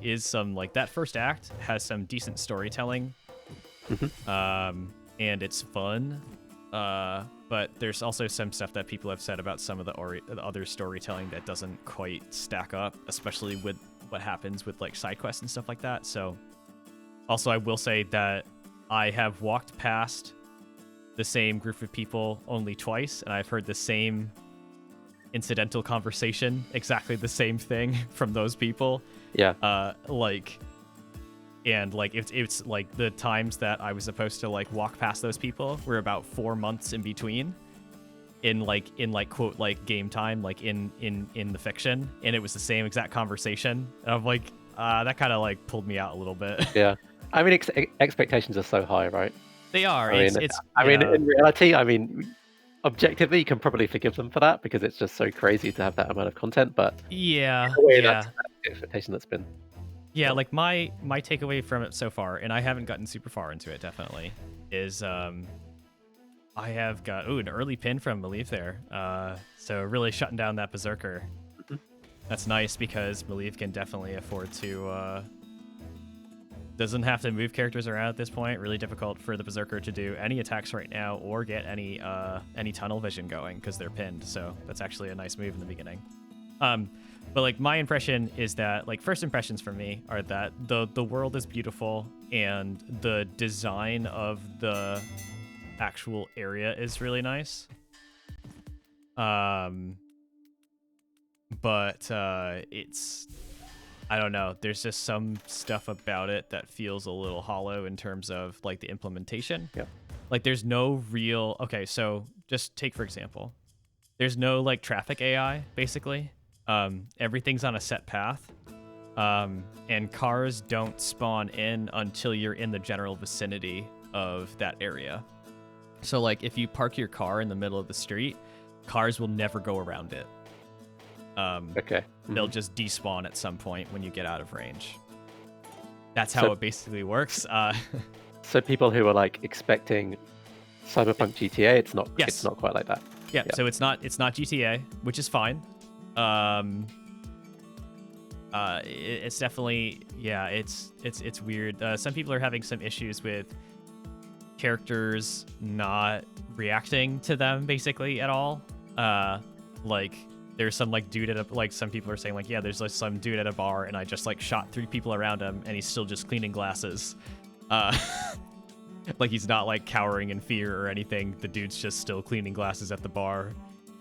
is some like that first act has some decent storytelling, and it's fun. But there's also some stuff that people have said about some of the other storytelling that doesn't quite stack up, especially with what happens with like side quests and stuff like that. So. Also, I will say that I have walked past the same group of people only twice, and I've heard the same incidental conversation, exactly the same thing from those people. Yeah. It's like the times that I was supposed to like walk past those people were about 4 months in between. in quote like game time, like in the fiction, and it was the same exact conversation. And I'm like, that kind of like pulled me out a little bit. Yeah. I mean, expectations are so high, right? They are. I mean, in reality, I mean, objectively, you can probably forgive them for that because it's just so crazy to have that amount of content. But yeah, in a way, yeah. that's the expectation that's been. Yeah, like my takeaway from it so far, and I haven't gotten super far into it, definitely, is I have got an early pin from Malief there. So really shutting down that Berserker. Mm-hmm. That's nice because Malief can definitely afford to doesn't have to move characters around at this point. Really difficult for the Berserker to do any attacks right now or get any tunnel vision going because they're pinned. So that's actually a nice move in the beginning. But like my impression is that like first impressions for me are that the world is beautiful and the design of the actual area is really nice. But it's, I don't know, there's just some stuff about it that feels a little hollow in terms of like the implementation. Yeah. Like there's no real, okay, so just take for example, there's no like traffic AI basically. Everything's on a set path, and cars don't spawn in until you're in the general vicinity of that area. So like if you park your car in the middle of the street, cars will never go around it. Okay. Mm-hmm. They'll just despawn at some point when you get out of range. That's how it basically works. So people who are like expecting Cyberpunk GTA, it's not. Yes. It's not quite like that. Yeah. So it's not GTA, which is fine. It's definitely, yeah, it's weird. Some people are having some issues with characters not reacting to them basically at all. Like there's some like dude at like some people are saying like, yeah, there's like some dude at a bar and I just like shot 3 people around him and he's still just cleaning glasses. Like he's not like cowering in fear or anything. The dude's just still cleaning glasses at the bar,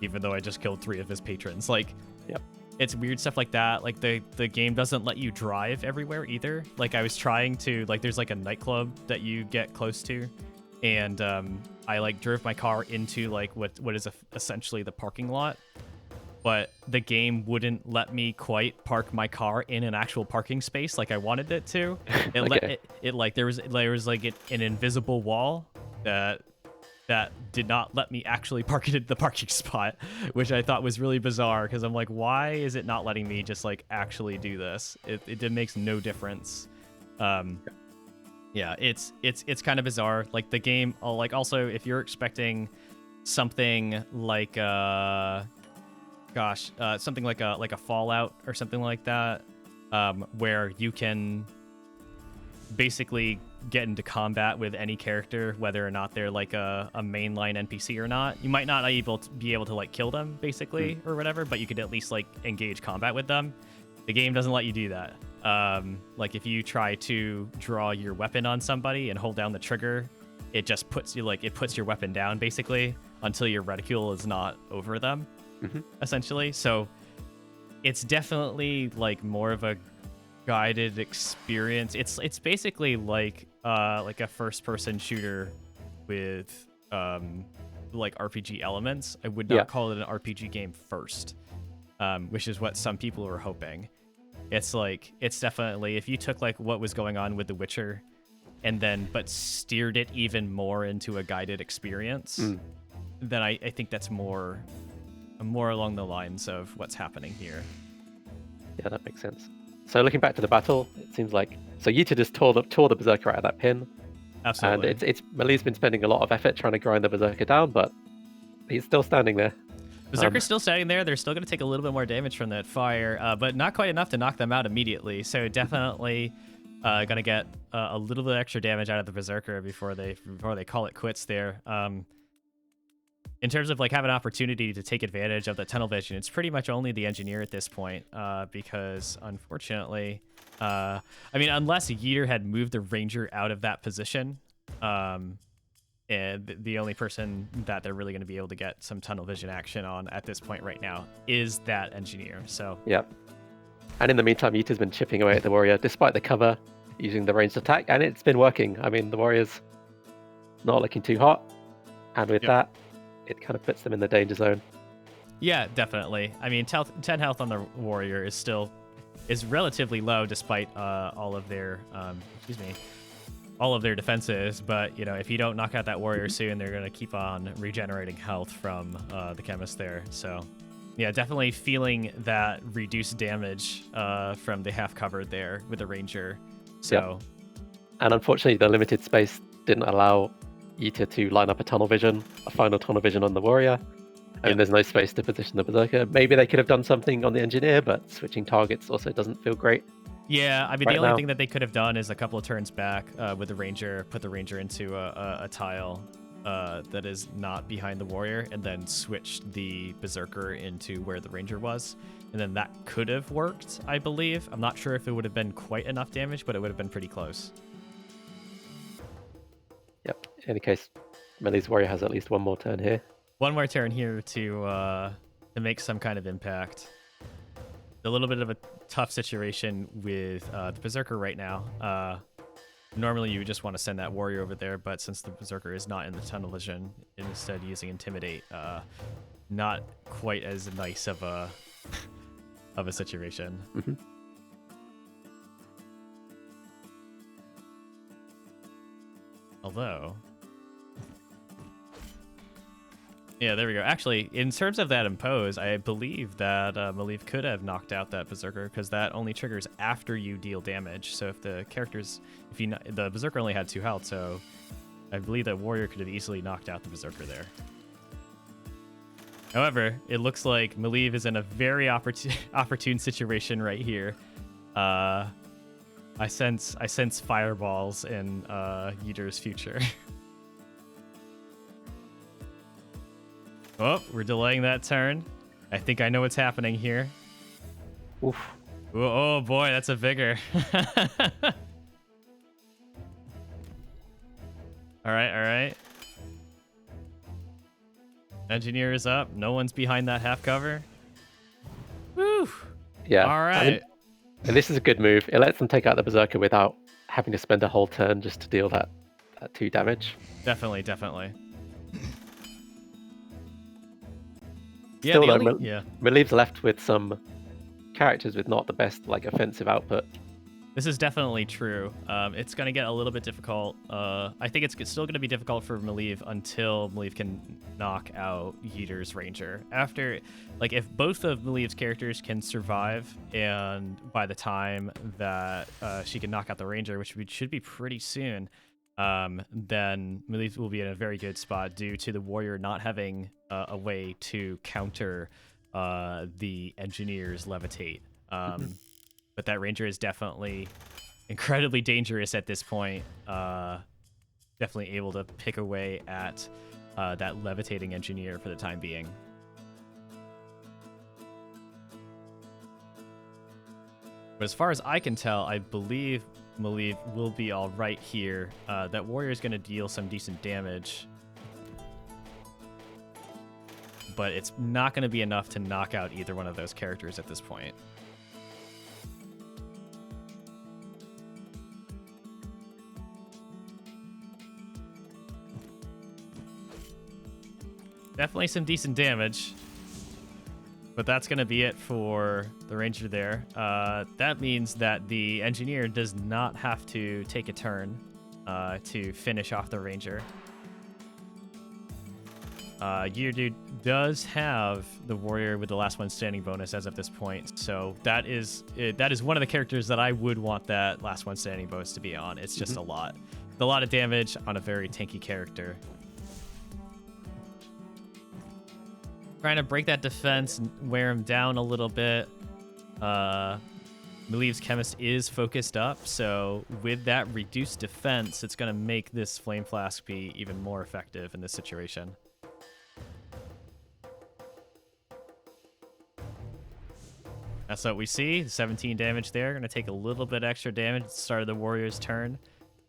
even though I just killed 3 of his patrons. Like, yep. It's weird stuff like that. Like the game doesn't let you drive everywhere either. Like I was trying to, like there's like a nightclub that you get close to, and I like drove my car into like what is essentially the parking lot, but the game wouldn't let me quite park my car in an actual parking space like I wanted it to. It like there was like an invisible wall that did not let me actually park it in the parking spot, which I thought was really bizarre because I'm like, why is it not letting me just like actually do this? It makes no difference. Yeah, it's kind of bizarre. Like the game, like also if you're expecting something like something like a Fallout or something like that, where you can basically get into combat with any character, whether or not they're like a mainline NPC or not. You might not be able to like kill them basically or whatever, but you could at least like engage combat with them. The game doesn't let you do that. Like if you try to draw your weapon on somebody and hold down the trigger, it just puts your weapon down basically until your reticule is not over them, essentially. So it's definitely like more of a guided experience. It's basically like a first person shooter with like RPG elements. I would not call it an RPG game first, which is what some people were hoping. It's definitely, if you took like what was going on with The Witcher and but steered it even more into a guided experience, then I think that's more along the lines of what's happening here. Yeah, that makes sense. So looking back to the battle, it seems like Yuta just tore the Berserker out of that pin. Absolutely. And Mali's been spending a lot of effort trying to grind the Berserker down, but he's still standing there. Berserker's still standing there. They're still going to take a little bit more damage from that fire, but not quite enough to knock them out immediately. So definitely going to get a little bit extra damage out of the Berserker before they call it quits there. In terms of like having an opportunity to take advantage of the tunnel vision, it's pretty much only the engineer at this point, because unfortunately, I mean, unless Yeater had moved the ranger out of that position, and the only person that they're really going to be able to get some tunnel vision action on at this point right now is that engineer. So yeah. And in the meantime, Yuta's been chipping away at the warrior despite the cover, using the ranged attack, and it's been working. I mean, the warrior's not looking too hot, and with that, it kind of puts them in the danger zone. Yeah, definitely. I mean, 10 health on the warrior is relatively low despite all of their all of their defenses. But if you don't knock out that warrior soon, they're gonna keep on regenerating health from the chemist there. So yeah, definitely feeling that reduced damage from the half covered there with the ranger. So and unfortunately, the limited space didn't allow Yita to line up a final tunnel vision on the warrior. I mean, there's no space to position the berserker. Maybe they could have done something on the engineer, but switching targets also doesn't feel great. Yeah, I mean, right the only now. thing that they could have done is a couple of turns back with the ranger, put the ranger into a tile that is not behind the warrior, and then switched the berserker into where the ranger was. And then that could have worked, I believe. I'm not sure if it would have been quite enough damage, but it would have been pretty close. Yep. In any case, Melee's warrior has at least one more turn here. One more turn here to make some kind of impact. A little bit of a tough situation with the berserker right now. Normally you would just want to send that warrior over there, but since the berserker is not in the tunnel vision, instead using intimidate, not quite as nice of a of a situation. Mm-hmm. Although, yeah, there we go. Actually, in terms of that impose, I believe that Maleev could have knocked out that berserker because that only triggers after you deal damage. So if the the berserker only had 2 health, so I believe that warrior could have easily knocked out the berserker there. However, it looks like Maleev is in a very opportune situation right here. I sense fireballs in Yiter's future. Oh, we're delaying that turn. I think I know what's happening here. Oof. Oh boy, that's a vigor. All right. Engineer is up. No one's behind that half cover. Woo. Yeah. All right. And this is a good move. It lets them take out the berserker without having to spend a whole turn just to deal that 2 damage. Definitely. Still, though, Maleev's left with some characters with not the best offensive output. This is definitely true. It's going to get a little bit difficult. I think it's still going to be difficult for Maleev until Maleev can knock out Yiter's Ranger. After, if both of Maleev's characters can survive, and by the time that she can knock out the Ranger, which should be pretty soon, then Maleev will be in a very good spot due to the warrior not having a way to counter the engineer's levitate. But that ranger is definitely incredibly dangerous at this point. Definitely able to pick away at that levitating engineer for the time being. But as far as I can tell, I believe Maleev will be all right here. That warrior is going to deal some decent damage, but it's not going to be enough to knock out either one of those characters at this point. Definitely some decent damage, but that's going to be it for the ranger there. That means that the engineer does not have to take a turn to finish off the ranger. Dude does have the warrior with the last one standing bonus as of this point, so that is one of the characters that I would want that last one standing bonus to be on. It's just a lot of damage on a very tanky character. Trying to break that defense and wear him down a little bit. Maleev's chemist is focused up, so with that reduced defense, it's going to make this flame flask be even more effective in this situation. That's what we see. 17 damage there. Going to take a little bit extra damage at the start of the warrior's turn.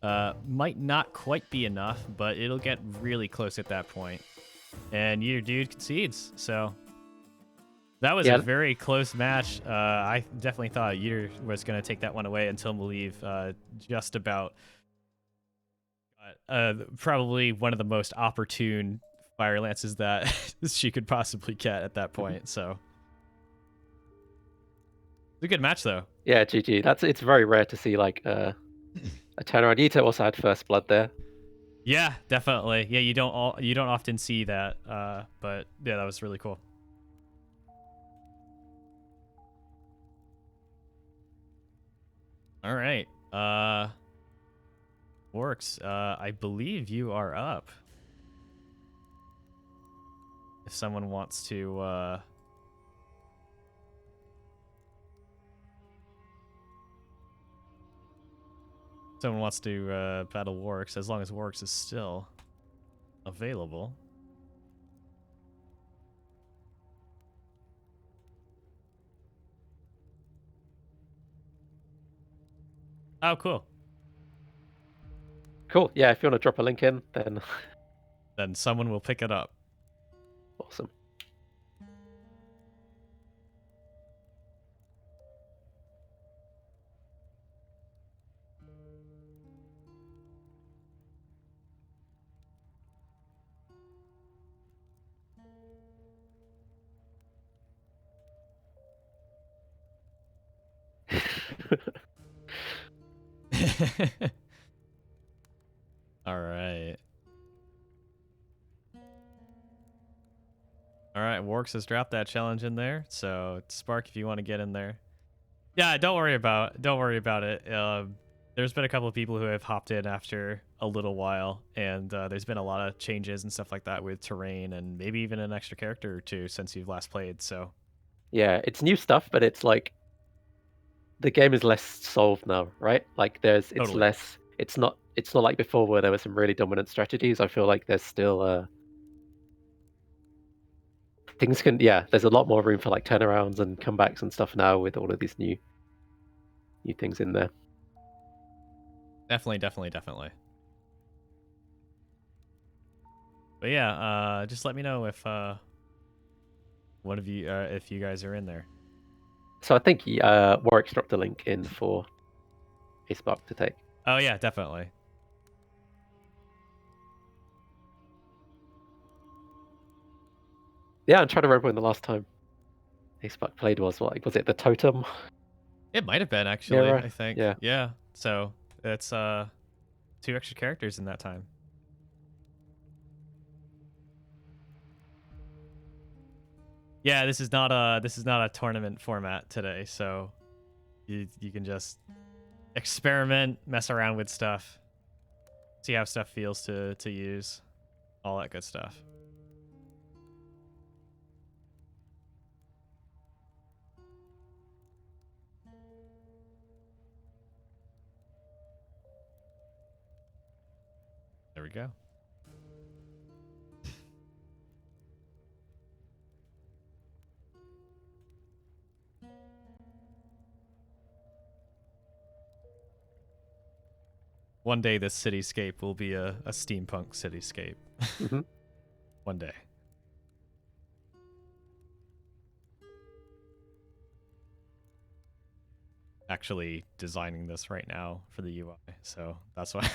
Might not quite be enough, but it'll get really close at that point. And your dude concedes, so that was a very close match. I definitely thought Yeter was going to take that one away until Maleev just about probably one of the most opportune fire lances that she could possibly get at that point. So it's a good match though. Yeah, GG. It's very rare to see like a turnaround. Ito also had first blood there. Yeah, definitely. Yeah, you don't often see that. But yeah, that was really cool. All right. Works. I believe you are up. If someone wants to battle Works, as long as Works is still available. Oh, cool. Cool. Yeah, if you want to drop a link in, then Then someone will pick it up. awesome. All right. All right, Works has dropped that challenge in there. So Spark, if you want to get in there, yeah, don't worry about it. There's been a couple of people who have hopped in after a little while, and there's been a lot of changes and stuff like that with terrain, and maybe even an extra character or two since you've last played. So Yeah, it's new stuff, but it's like the game is less solved now, right? Like it's totally, less. It's not like before where there were some really dominant strategies. I feel like there's still things can there's a lot more room for like turnarounds and comebacks and stuff now with all of these new things in there. definitely. But yeah, just let me know if one of you, if you guys are in there. So I think Warwick's dropped a link in for a Spark to take. Oh yeah, definitely. Yeah, I'm trying to remember when the last time a Spark played was. Like, was it the Totem? It might have been actually. Era? I think. Yeah. Yeah. So it's 2 extra characters in that time. Yeah, this is not a tournament format today, so you can just experiment, mess around with stuff, see how stuff feels to use, all that good stuff. There we go. One day this cityscape will be a steampunk cityscape. Mm-hmm. One day. Actually designing this right now for the UI, so that's why.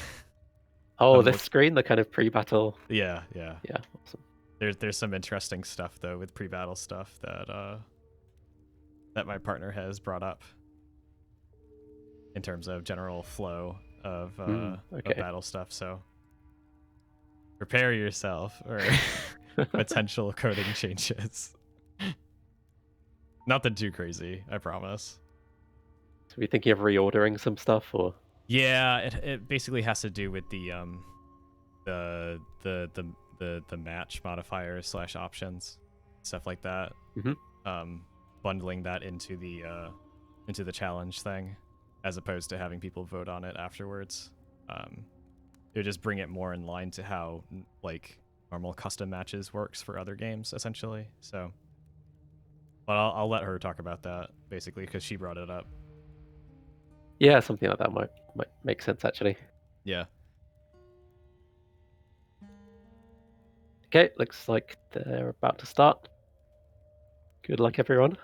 Oh, this screen, the kind of pre-battle. Yeah. Yeah, awesome. There's some interesting stuff though with pre-battle stuff that that my partner has brought up in terms of general flow of, of battle stuff. So prepare yourself for potential coding changes. Nothing too crazy, I promise. So we thinking of reordering some stuff, or? Yeah, it basically has to do with the match modifiers / options, stuff like that. Mm-hmm. Bundling that into the challenge thing, as opposed to having people vote on it afterwards. It would just bring it more in line to how like normal custom matches works for other games, essentially. So, but I'll let her talk about that basically because she brought it up. Yeah, something like that might make sense actually. Yeah. Okay, looks like they're about to start. Good luck, everyone.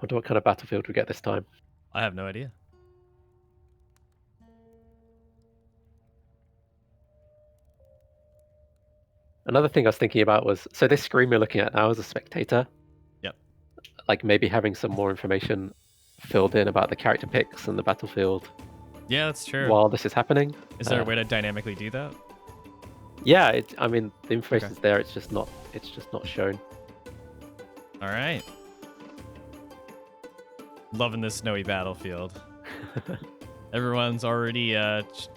Wonder what kind of battlefield we get this time. I have no idea. Another thing I was thinking about was, so this screen we're looking at now as a spectator, Yep. like maybe having some more information filled in about the character picks and the battlefield Yeah, that's true. while this is happening. Is there a way to dynamically do that? Yeah, I mean, the information's Okay. there. It's just not shown. All right. Loving this snowy battlefield. Everyone's already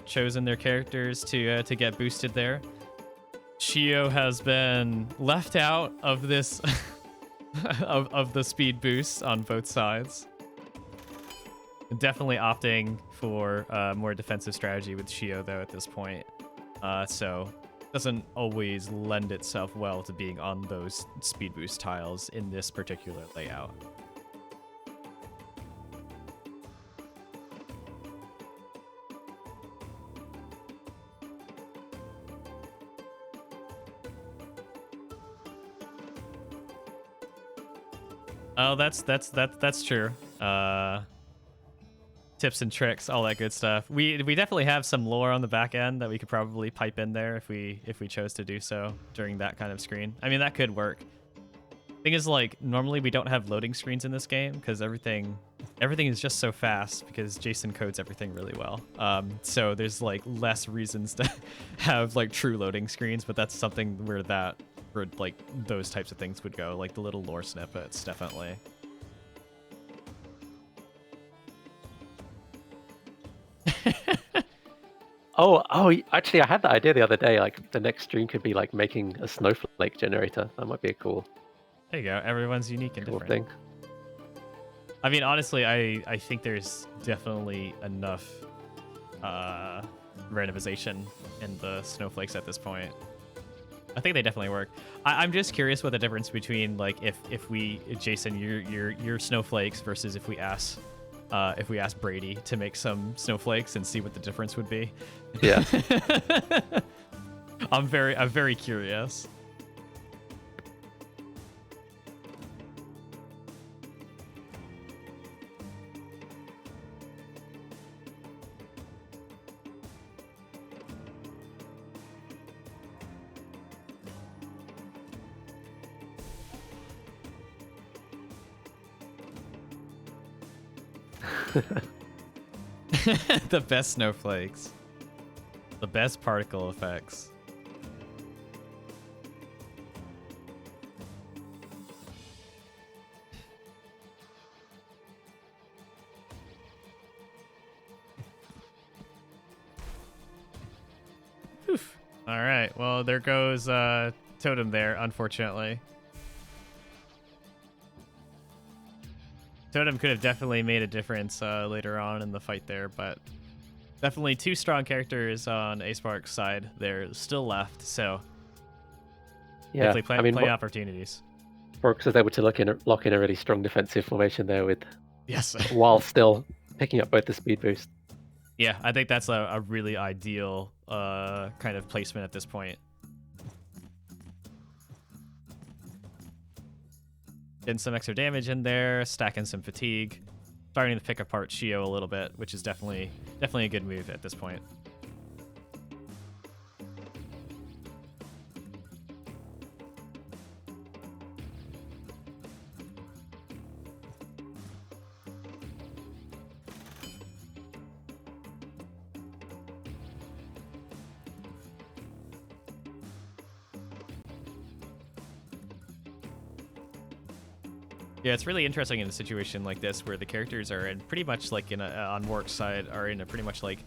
chosen their characters to get boosted there. Shio has been left out of this of the speed boost on both sides. Definitely opting for more defensive strategy with Shio though at this point. So doesn't always lend itself well to being on those speed boost tiles in this particular layout. Oh, that's true. Tips and tricks, all that good stuff. We definitely have some lore on the back end that we could probably pipe in there if we chose to do so during that kind of screen. I mean, that could work. Thing is, like, normally we don't have loading screens in this game because everything is just so fast because Jason codes everything really well. So there's like less reasons to have like true loading screens, but that's something where like those types of things would go, like the little lore snippets, definitely. Actually, I had that idea the other day. Like, the next stream could be like making a snowflake generator. That might be a cool There you go. Everyone's unique and different. thing. I mean, honestly, I think there's definitely enough randomization in the snowflakes at this point. I think they definitely work. I'm just curious what the difference between, like, if we, Jason, your snowflakes versus if we ask Brady to make some snowflakes and see what the difference would be. Yeah. I'm very curious. The best snowflakes. The best particle effects. Oof. All right. Well, there goes Totem there, unfortunately. Totem could have definitely made a difference later on in the fight there, but definitely two strong characters on A-Spark's side there still left, so Yeah, definitely play opportunities. Brooks was able to lock in a really strong defensive formation there with Yes. while still picking up both the speed boost. Yeah, I think that's a really ideal kind of placement at this point. Getting some extra damage in there, stacking some fatigue, starting to pick apart Shio a little bit, which is definitely a good move at this point. Yeah, it's really interesting in a situation like this where the characters are in pretty much like on Warwick's side are in a pretty much like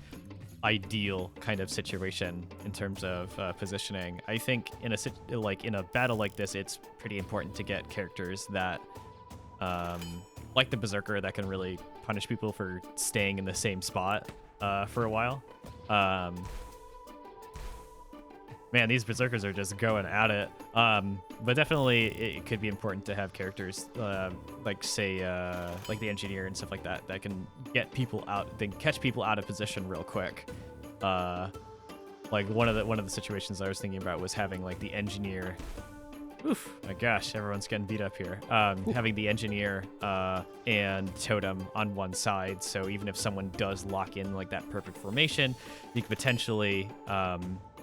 ideal kind of situation in terms of positioning. I think in a battle like this, it's pretty important to get characters that, like the Berserker, that can really punish people for staying in the same spot for a while. Man, these Berserkers are just going at it. But definitely, it could be important to have characters like, say, like the Engineer and stuff like that, that can get people out, they can catch people out of position real quick. Like one of the situations I was thinking about was having like the Engineer. Oof, my gosh, everyone's getting beat up here. Having the Engineer and Totem on one side, so even if someone does lock in like that perfect formation, you could potentially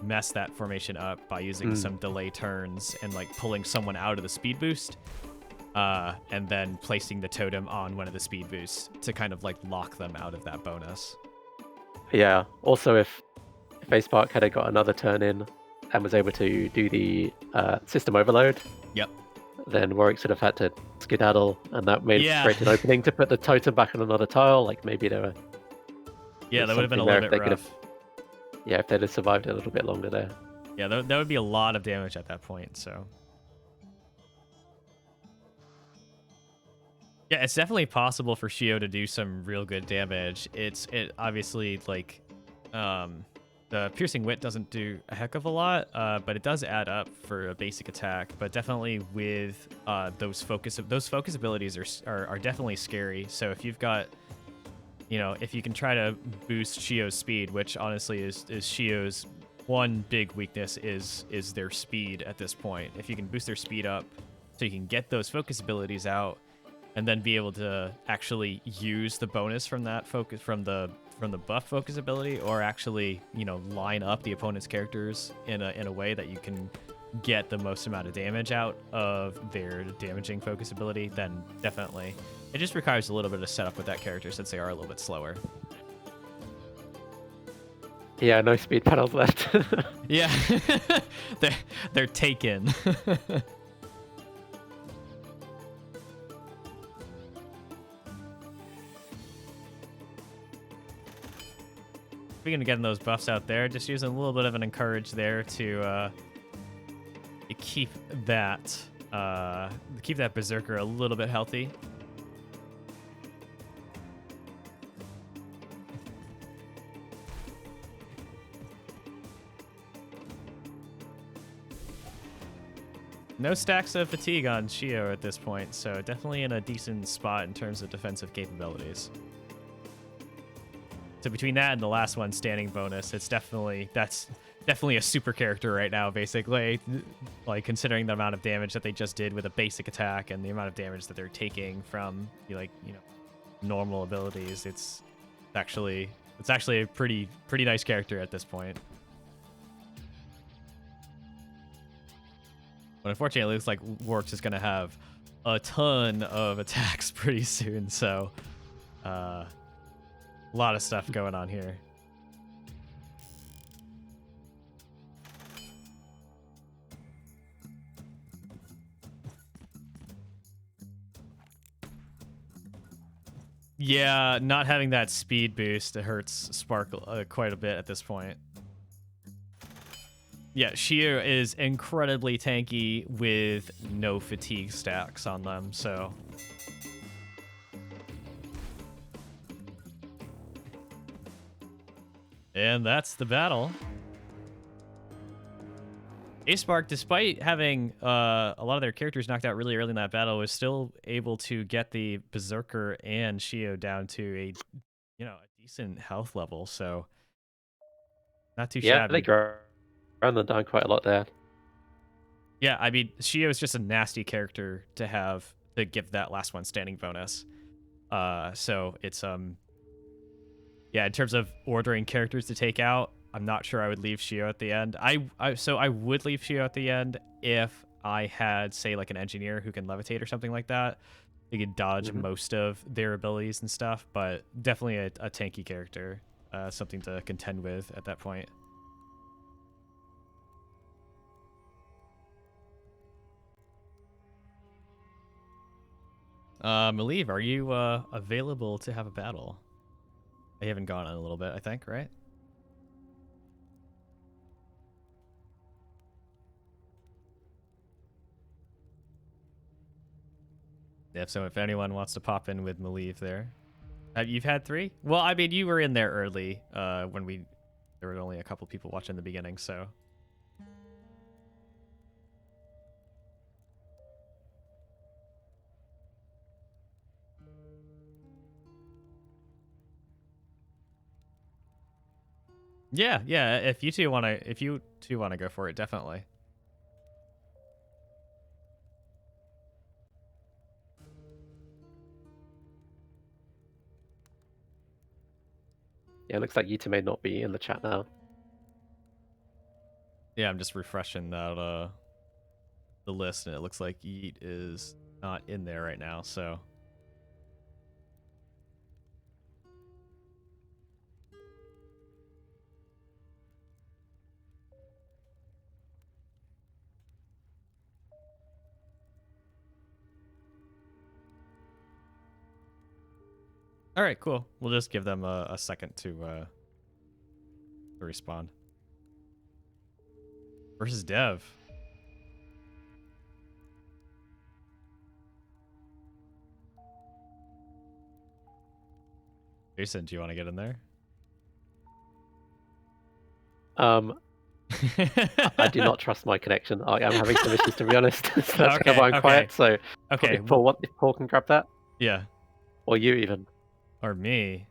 mess that formation up by using some delay turns and like pulling someone out of the speed boost, and then placing the totem on one of the speed boosts to kind of like lock them out of that bonus. Yeah. Also, if Spark had got another turn in and was able to do the system overload, Yep. then Warwick sort of had to skedaddle, and that made Yeah. create an opening to put the totem back on another tile. Like maybe there were. Yeah, that would have been a something little there bit if they rough. Yeah, if they'd have survived a little bit longer there. Yeah, that would be a lot of damage at that point, so. Yeah, it's definitely possible for Shio to do some real good damage. It obviously, like, the Piercing Wit doesn't do a heck of a lot, but it does add up for a basic attack. But definitely with those focus abilities are definitely scary. So if you've got, if you can try to boost Shio's speed, which honestly is Shio's one big weakness is their speed at this point. If you can boost their speed up so you can get those focus abilities out and then be able to actually use the bonus from that focus from the buff focus ability, or actually, line up the opponent's characters in a way that you can get the most amount of damage out of their damaging focus ability, then definitely. It just requires a little bit of setup with that character since they are a little bit slower. Yeah, no speed panels left. Yeah. they're taken. Speaking of getting those buffs out there, just using a little bit of an encourage there to keep that Berserker a little bit healthy. No stacks of fatigue on Shio at this point, so definitely in a decent spot in terms of defensive capabilities. So between that and the last one, standing bonus, that's definitely a super character right now, basically. Like, considering the amount of damage that they just did with a basic attack and the amount of damage that they're taking from normal abilities, it's actually a pretty nice character at this point. But unfortunately, it looks like Warwick's is going to have a ton of attacks pretty soon, so a lot of stuff going on here. Yeah, not having that speed boost, it hurts Sparkle quite a bit at this point. Yeah, Shio is incredibly tanky with no fatigue stacks on them, so. And that's the battle. A-Spark, despite having a lot of their characters knocked out really early in that battle, was still able to get the Berserker and Shio down to a decent health level, so not too Yeah, shabby. they ground them down quite a lot there. Yeah, I mean, Shio is just a nasty character to have to give that last one standing bonus. So it's yeah, in terms of ordering characters to take out, I'm not sure I would leave Shio at the end. So I would leave Shio at the end if I had, say, like an engineer who can levitate or something like that. He could dodge most of their abilities and stuff, but definitely a tanky character, something to contend with at that point. Malieve, are you available to have a battle? I haven't gone in a little bit, I think, right? Yeah, so if anyone wants to pop in with Malieve there. You've had 3? Well, I mean, you were in there early when there were only a couple people watching the beginning, so. Yeah, if you two want to go for it, definitely. Yeah, it looks like Yuta may not be in the chat now. Yeah, I'm just refreshing that the list, and it looks like Yeet is not in there right now. So all right, cool. We'll just give them a second to respond. Versus Dev. Jason, do you want to get in there? I do not trust my connection. I am having some issues, to be honest. So that's kind of why I'm Okay, quiet. So okay. if Paul can grab that, Yeah, or you even. or me.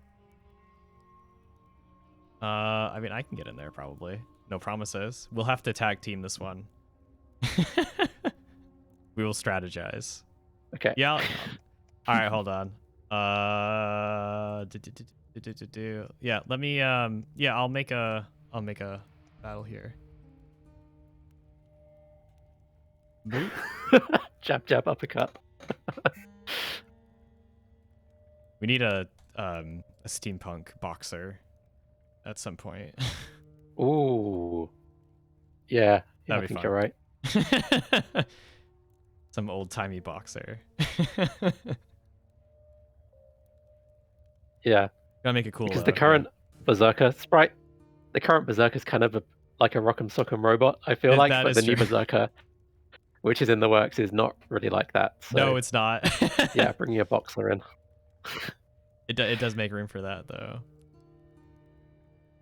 I mean, I can get in there probably. No promises. We'll have to tag team this one. We will strategize. Okay. Yeah. All right, hold on. Yeah, let me. Yeah, I'll make a battle here. Boop. Jab, jab, uppercut. We need a steampunk boxer at some point. Ooh. Yeah, I That'd be think fun. you're right. Some old timey boxer. Yeah. Gotta make it cool. Because though, the current Berserker sprite, the current Berserker is kind of like a Rock'em Sock'em robot, I feel like, that but is the new true. Berserker, which is in the works, is not really like that. So, No, it's not. yeah, bringing a boxer in. It does make room for that though.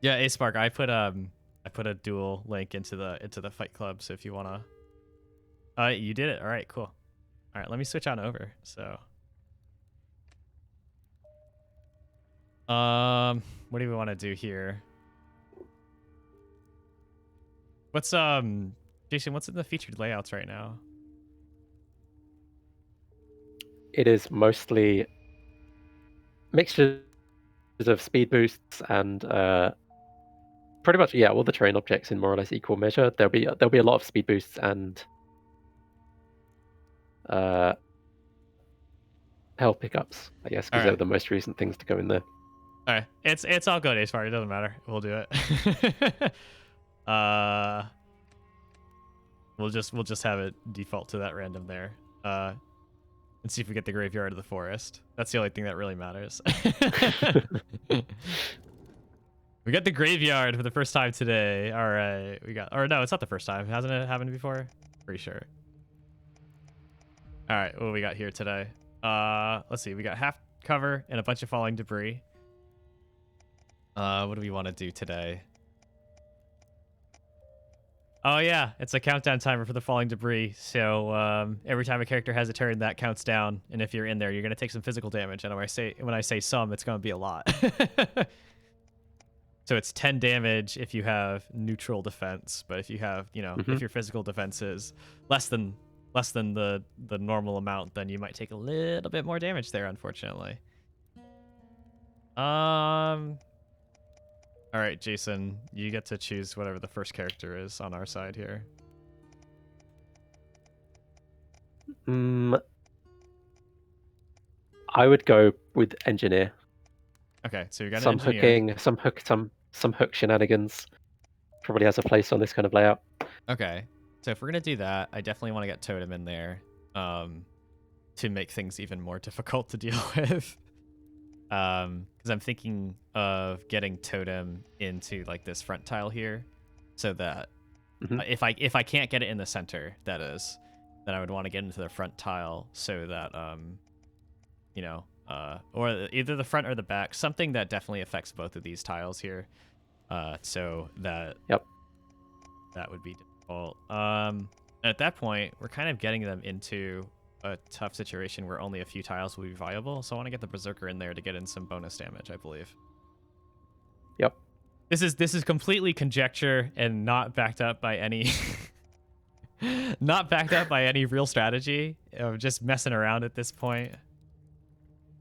Yeah, A Spark, I put a dual link into the Fight Club, so if you wanna, you did it. All right, cool. All right, let me switch on over. So, what do we want to do here? What's Jason? What's in the featured layouts right now? It is mostly mixtures of speed boosts and pretty much, yeah, all the terrain objects in more or less equal measure. There'll be a lot of speed boosts and health pickups, I guess, because they're the most recent things to go in there. All right, it's all good as far. It doesn't matter. We'll do it. We'll just have it default to that random there. And see if we get the graveyard of the forest. That's the only thing that really matters. We got the graveyard for the first time today. All right, we got. Or no, it's not the first time. Hasn't it happened before? Pretty sure. All right, what do we got here today? Let's see. We got half cover and a bunch of falling debris. What do we want to do today? Oh yeah, it's a countdown timer for the falling debris. So every time a character has a turn, that counts down, and if you're in there, you're gonna take some physical damage. And when I say some, it's gonna be a lot. So it's 10 damage if you have neutral defense, but if you have, if your physical defense is less than the normal amount, then you might take a little bit more damage there, unfortunately. All right, Jason, you get to choose whatever the first character is on our side here. I would go with engineer. Okay, so you got some an engineer. hooking, some hook shenanigans. Probably has a place on this kind of layout. Okay, so if we're gonna do that, I definitely want to get Totem in there, to make things even more difficult to deal with. Because I'm thinking of getting Totem into like this front tile here, so that if I can't get it in the center, that is, then I would want to get into the front tile so that or either the front or the back, something that definitely affects both of these tiles here, so that that would be difficult. At that point, we're kind of getting them into a tough situation where only a few tiles will be viable, so I want to get the Berserker in there to get in some bonus damage, I believe. Yep. This is completely conjecture and not backed up by any not backed up by any real strategy. Just messing around at this point.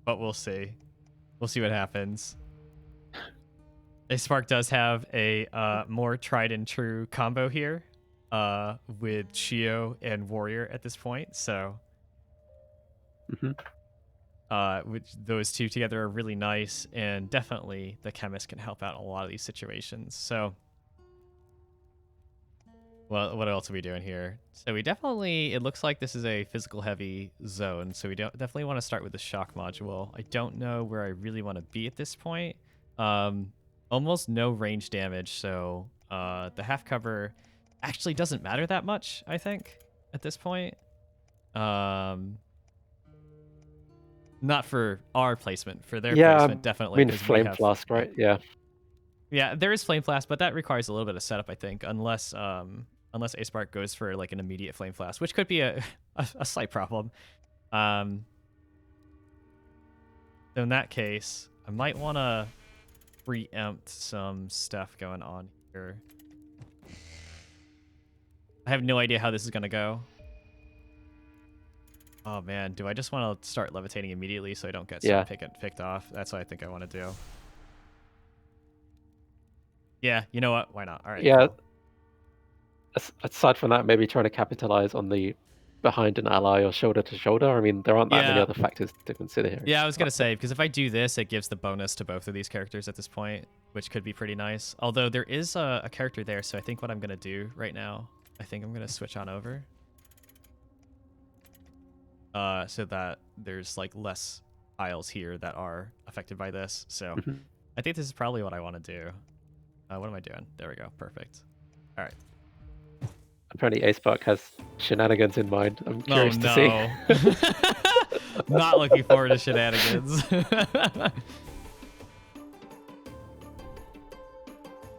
But we'll see. We'll see what happens. A Spark does have a more tried and true combo here. with Shio and Warrior at this point. So Hmm. which those two together are really nice, and definitely the chemist can help out in a lot of these situations. So well, what else are we doing here? So we definitely, it looks like this is a physical heavy zone, so we definitely want to start with the shock module. I don't know where I really want to be at this point. Almost no range damage, so the half cover actually doesn't matter that much, I think, at this point. Not for our placement, for their Yeah, placement, I definitely, mean because we Flame have... Flask, right? Yeah. Yeah, there is Flame Flask, but that requires a little bit of setup, I think, unless Ace Spark goes for like an immediate Flame Flask, which could be a slight problem. So in that case, I might want to preempt some stuff going on here. I have no idea how this is going to go. Oh man, do I just want to start levitating immediately so I don't get Yeah. picked off? That's what I think I want to do. Yeah, you know what? Why not? All right, Yeah. cool. Aside from that, maybe trying to capitalize on the behind an ally or shoulder to shoulder. I mean, there aren't that many Yeah. other factors to consider here. Yeah, I was going to say, because if I do this, it gives the bonus to both of these characters at this point, which could be pretty nice. Although there is a character there, so I think what I'm going to do right now, I think I'm going to switch on over. So that there's like less tiles here that are affected by this. So Mhm. I think this is probably what I want to do. What am I doing? There we go. Perfect. All right. Apparently, Ace Spark has shenanigans in mind. I'm curious to see. Not looking forward to shenanigans.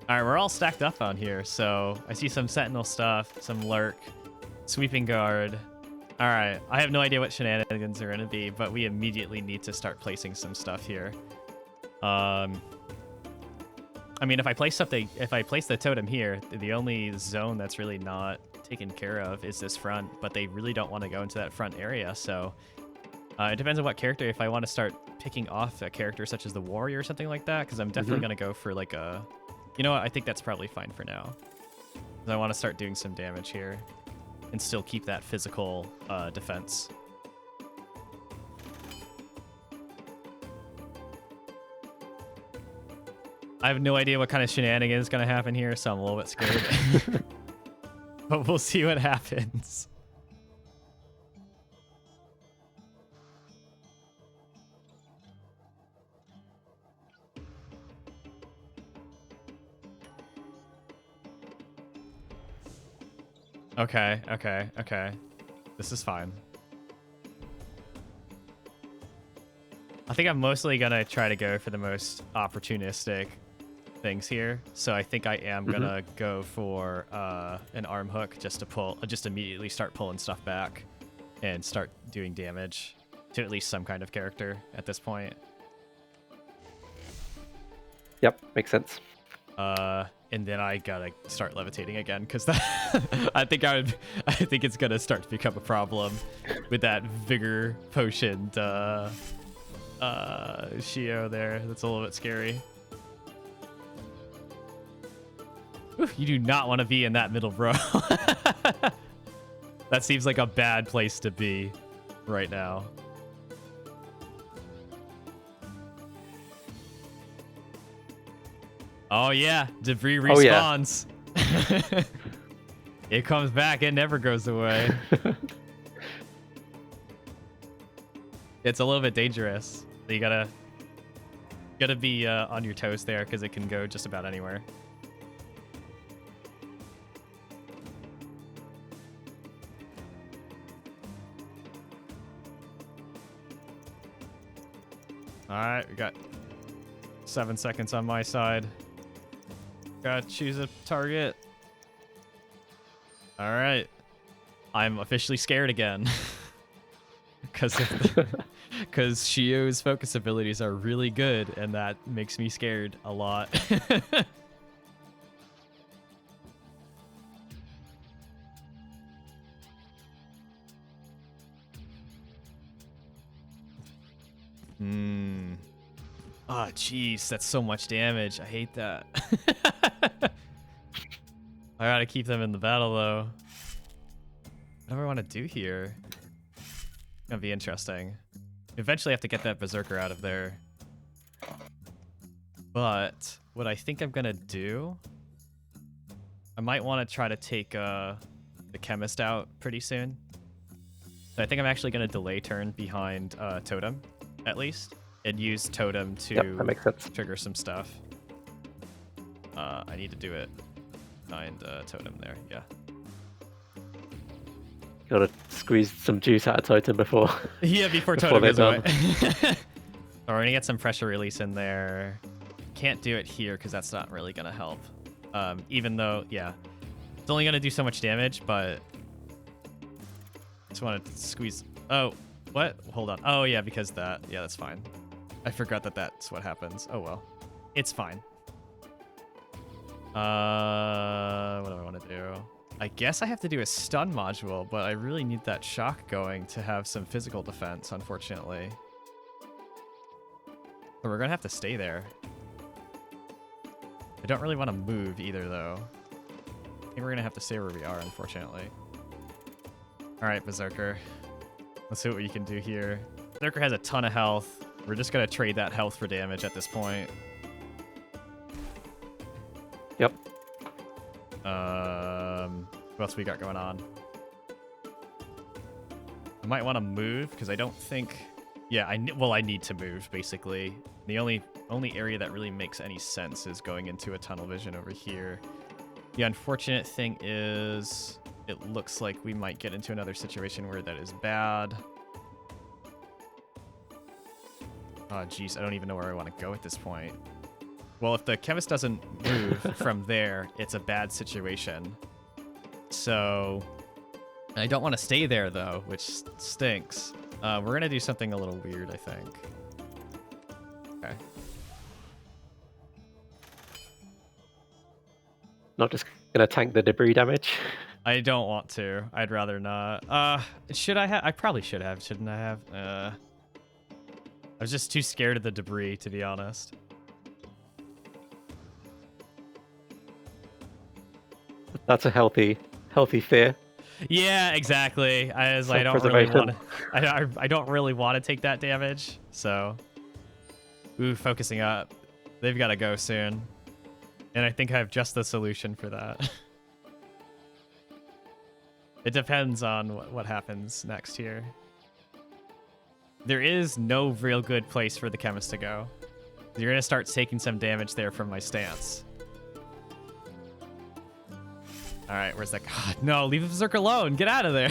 All right, we're all stacked up on here. So I see some Sentinel stuff, some Lurk, Sweeping Guard. All right, I have no idea what shenanigans are going to be, but we immediately need to start placing some stuff here. I mean, if I place the totem here, the only zone that's really not taken care of is this front, but they really don't want to go into that front area. So it depends on what character. If I want to start picking off a character such as the Warrior or something like that, because I'm definitely going to go for like a... You know what? I think that's probably fine for now. I want to start doing some damage here and still keep that physical defense. I have no idea what kind of shenanigans is going to happen here, so I'm a little bit scared. But we'll see what happens. Okay. This is fine. I think I'm mostly going to try to go for the most opportunistic things here. So I think I am going to go for an arm hook just to just immediately start pulling stuff back and start doing damage to at least some kind of character at this point. Yep, makes sense. And then I gotta start levitating again because I think it's gonna start to become a problem with that vigor potion Shio there. That's a little bit scary. Oof, you do not want to be in that middle row. That seems like a bad place to be right now. Oh yeah, debris respawns. Oh, yeah. It comes back, it never goes away. It's a little bit dangerous. You gotta be on your toes there because it can go just about anywhere. Alright, we got 7 seconds on my side. Gotta choose a target. Alright. I'm officially scared again. Because Shio's focus abilities are really good, and that makes me scared a lot. Oh, jeez, that's so much damage. I hate that. I gotta keep them in the battle though. What do I want to do here? It's gonna be interesting. Eventually I have to get that Berserker out of there. But what I think I'm gonna do, I might want to try to take the Chemist out pretty soon. So I think I'm actually gonna delay turn behind Totem, at least, and use Totem to Yep, that makes sense. trigger some stuff. I need to do it behind Totem there, yeah. Gotta squeeze some juice out of Totem before. Yeah, before Before Totem they're goes away. done. So we're gonna get some pressure release in there. Can't do it here because that's not really gonna help. Even though, yeah, it's only gonna do so much damage, but just want to squeeze. Oh, what? Hold on. Oh yeah, because that. Yeah, that's fine. I forgot that that's what happens. Oh well, it's fine. What do I want to do? I guess I have to do a stun module, but I really need that shock going to have some physical defense, unfortunately. So we're gonna have to stay there. I don't really want to move either, though. I think we're gonna have to stay where we are, unfortunately. All right, Berserker. Let's see what we can do here. Berserker has a ton of health. We're just gonna trade that health for damage at this point. Yep. What else we got going on? I might want to move because I don't think. Yeah, I need to move basically. The only area that really makes any sense is going into a tunnel vision over here. The unfortunate thing is, it looks like we might get into another situation where that is bad. Oh, geez, I don't even know where I want to go at this point. Well, if the Chemist doesn't move from there, it's a bad situation. So, I don't want to stay there, though, which stinks. We're going to do something a little weird, I think. Okay. Not just gonna tank the debris damage. I don't want to. I'd rather not. Should I have? I probably should have. Shouldn't I have? I was just too scared of the debris, to be honest. That's a healthy fear. Yeah, exactly. I was like, I don't really want to. I don't really want to take that damage. So, ooh, focusing up. They've got to go soon, and I think I have just the solution for that. It depends on what happens next here. There is no real good place for the Chemist to go. You're gonna start taking some damage there from my stance. All right, where's that? God, no, leave the Berserker alone. Get out of there.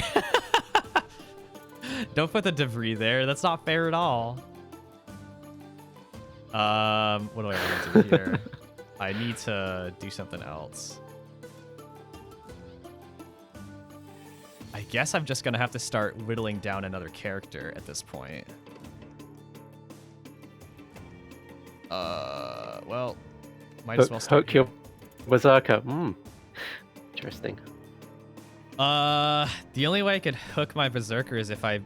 Don't put the debris there. That's not fair at all. What do I want to do here? I need to do something else. I guess I'm just gonna have to start whittling down another character at this point. Well, might as well start. Hook your Berserker. Interesting. The only way I could hook my Berserker is if I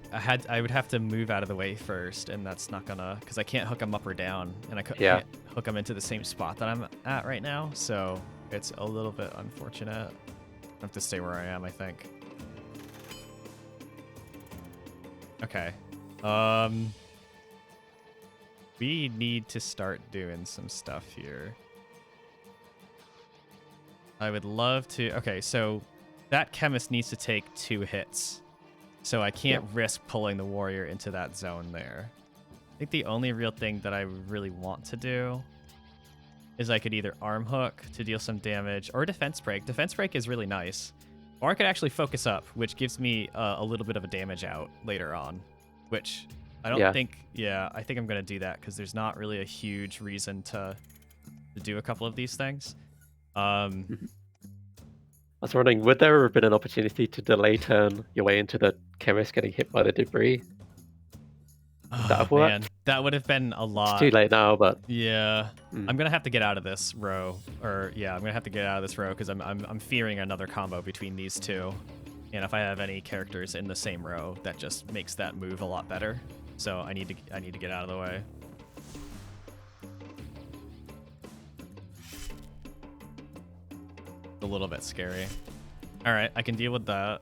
would have to move out of the way first, and that's not gonna, because I can't hook him up or down, and I can't hook him into the same spot that I'm at right now, so it's a little bit unfortunate. I have to stay where I am, I think. Okay. We need to start doing some stuff here. I would love to. Okay, so that Chemist needs to take 2 hits. So I can't risk pulling the warrior into that zone there. I think the only real thing that I really want to do is I could either arm hook to deal some damage or defense break. Defense break is really nice. Or I could actually focus up, which gives me a little bit of a damage out later on, which I don't think, I think I'm going to do that because there's not really a huge reason to do a couple of these things. I was wondering, would there have been an opportunity to delay turn your way into the Chemist getting hit by the debris? Would that have worked? Man, that would have been a lot. It's too late now, but yeah, I'm gonna have to get out of this row, or I'm gonna have to get out of this row because I'm fearing another combo between these two, and if I have any characters in the same row, that just makes that move a lot better. So I need to get out of the way. The little bit scary. All right, I can deal with that.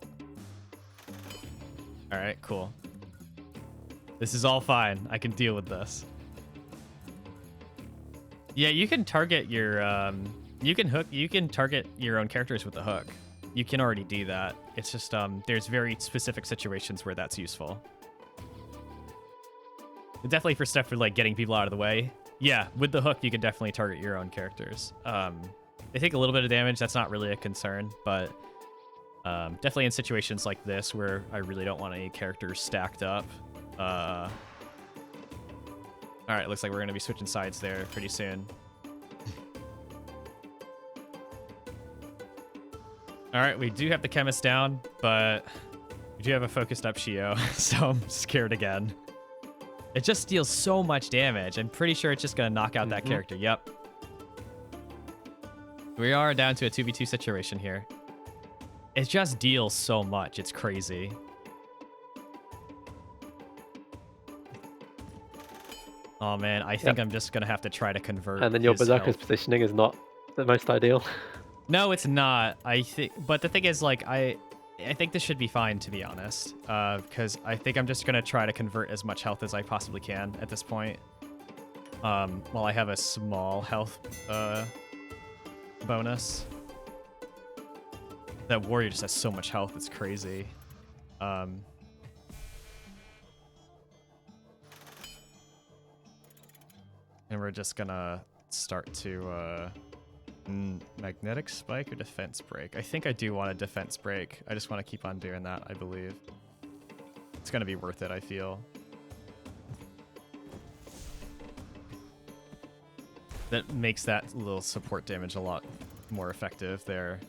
All right, cool. This is all fine. I can deal with this. Yeah, you can target your you can target your own characters with the hook. You can already do that. It's just there's very specific situations where that's useful. Definitely for stuff for like getting people out of the way. Yeah, with the hook you can definitely target your own characters. They take a little bit of damage, that's not really a concern, but definitely in situations like this where I really don't want any characters stacked up. All right, looks like we're gonna be switching sides there pretty soon. All right, we do have the chemist down, but we do have a focused up Shio, so I'm scared again. It just deals so much damage. I'm pretty sure it's just gonna knock out that character. Yep. We are down to a 2v2 situation here. It just deals so much. It's crazy. Oh man, I think I'm just gonna have to try to convert. And then your his Berserker's health. positioning is not the most ideal. No, it's not. I think, but the thing is, like, I think this should be fine, to be honest, because I think I'm just gonna try to convert as much health as I possibly can at this point. While I have a small health bonus. That warrior just has so much health; it's crazy. And we're just gonna start to magnetic spike or defense break. I think I do want a defense break. I just want to keep on doing that, I believe. It's gonna be worth it, I feel. That makes that little support damage a lot more effective there.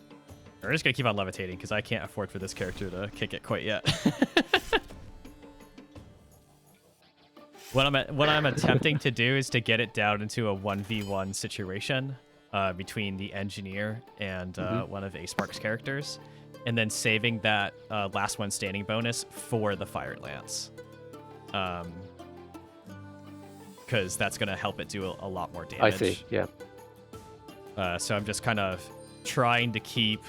We're just gonna keep on levitating because I can't afford for this character to kick it quite yet. What I'm attempting to do is to get it down into a 1v1 situation between the engineer and one of A-Spark's characters, and then saving that last one standing bonus for the Fire Lance. Because that's going to help it do a lot more damage. I see, yeah. So I'm just kind of trying to keep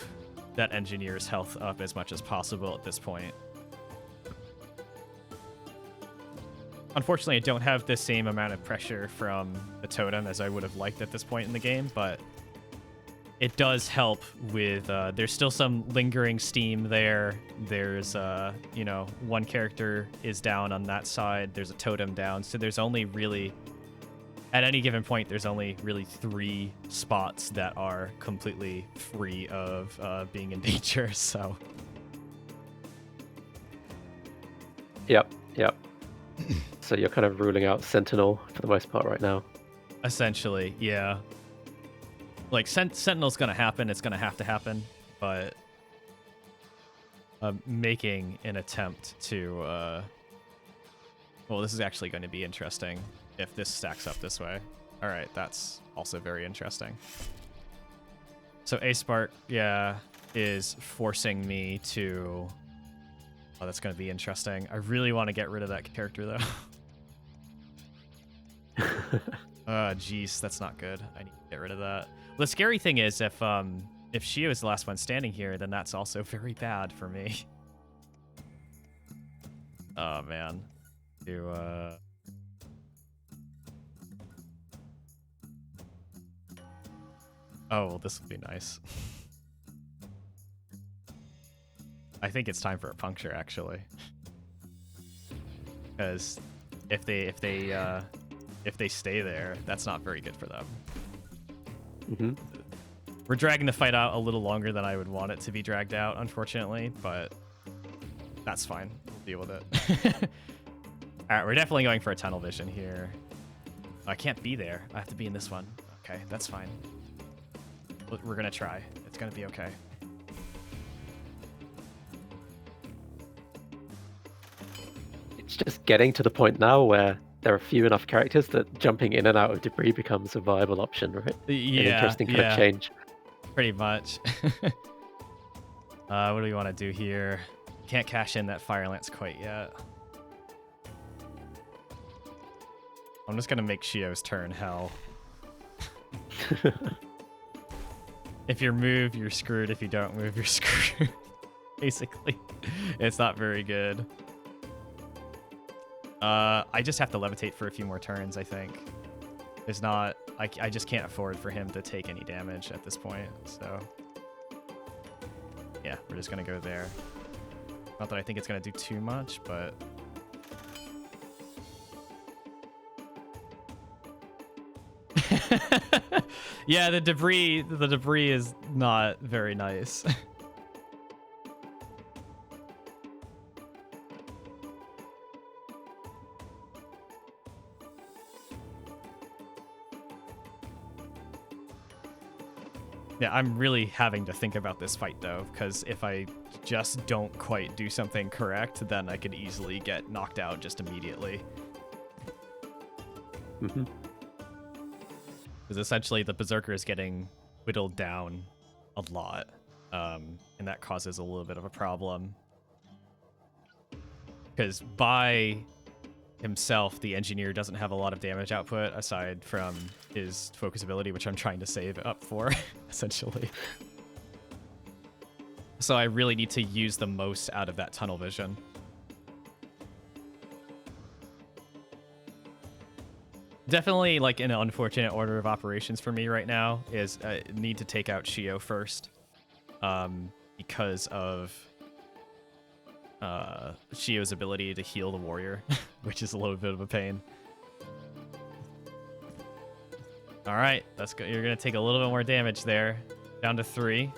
that engineer's health up as much as possible at this point. Unfortunately, I don't have the same amount of pressure from the totem as I would have liked at this point in the game, but it does help with, there's still some lingering steam there. There's, you know, one character is down on that side. There's a totem down. So there's only really, at any given point, there's only really 3 spots that are completely free of being in danger, so. Yep. So you're kind of ruling out Sentinel for the most part right now. Essentially, yeah. Like, Sentinel's gonna happen, it's gonna have to happen, but making an attempt to, well, this is actually going to be interesting if this stacks up this way. All right, that's also very interesting. So A-Spark, yeah, is forcing me to... Oh, that's going to be interesting. I really want to get rid of that character, though. Jeez, that's not good. I need to get rid of that. The scary thing is, if Shio is the last one standing here, then that's also very bad for me. Oh man. Oh, well, this would be nice. I think it's time for a puncture, actually. Because if they stay there, that's not very good for them. Mm-hmm. We're dragging the fight out a little longer than I would want it to be dragged out, unfortunately, but that's fine. We'll deal with it. All right, we're definitely going for a tunnel vision here. I can't be there. I have to be in this one. Okay, that's fine. We're gonna try. It's gonna be okay. It's just getting to the point now where there are few enough characters that jumping in and out of debris becomes a viable option, right? Yeah, an interesting kind of change. Pretty much. What do we want to do here? Can't cash in that Fire Lance quite yet. I'm just gonna make Shio's turn hell. If you move, you're screwed. If you don't move, you're screwed. Basically, it's not very good. I just have to levitate for a few more turns, I think. There's not... I just can't afford for him to take any damage at this point, so... Yeah, we're just gonna go there. Not that I think it's gonna do too much, but... Yeah, the debris is not very nice. Yeah, I'm really having to think about this fight, though, because if I just don't quite do something correct, then I could easily get knocked out just immediately. Mm-hmm. Because essentially the Berserker is getting whittled down a lot, and that causes a little bit of a problem. Because by himself, the Engineer doesn't have a lot of damage output aside from his focus ability, which I'm trying to save up for, essentially. So I really need to use the most out of that tunnel vision. Definitely, like, an unfortunate order of operations for me right now is I need to take out Shio first, because of Shio's ability to heal the warrior, which is a little bit of a pain. All right, that's good. You're gonna take a little bit more damage there, down to 3.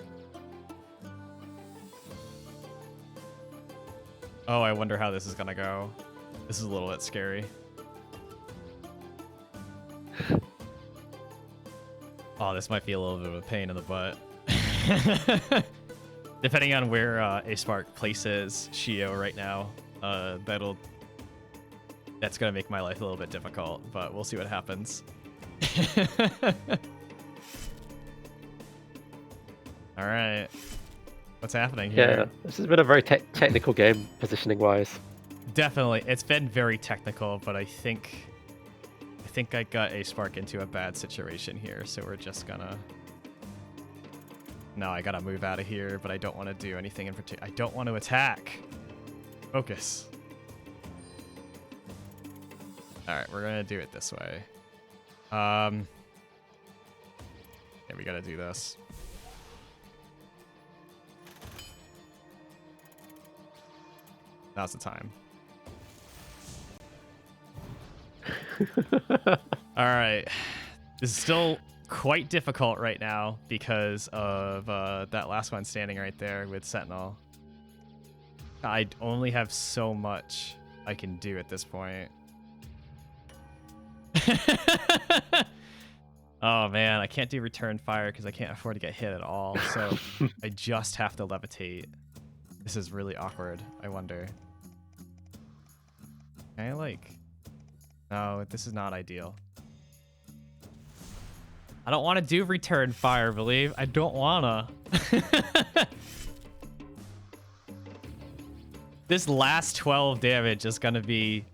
Oh, I wonder how this is gonna go. This is a little bit scary. Oh, this might be a little bit of a pain in the butt. Depending on where a Spark places Shio right now, that's gonna make my life a little bit difficult, but we'll see what happens. All right, what's happening here? Yeah, this has been a very technical game, positioning-wise. Definitely, it's been very technical, but I think I got a Spark into a bad situation here, so we're just gonna... No, I gotta move out of here, but I don't want to do anything in particular. I don't want to attack. Focus. All right, we're gonna do it this way. Yeah, we gotta do this. Now's the time. All right, this is still quite difficult right now because of that last one standing right there with Sentinel. I only have so much I can do at this point. Oh man, I can't do return fire because I can't afford to get hit at all, so I just have to levitate. This is really awkward. I wonder. Can I, like... No, this is not ideal. I don't want to do return fire, believe. I don't wanna. This last 12 damage is gonna be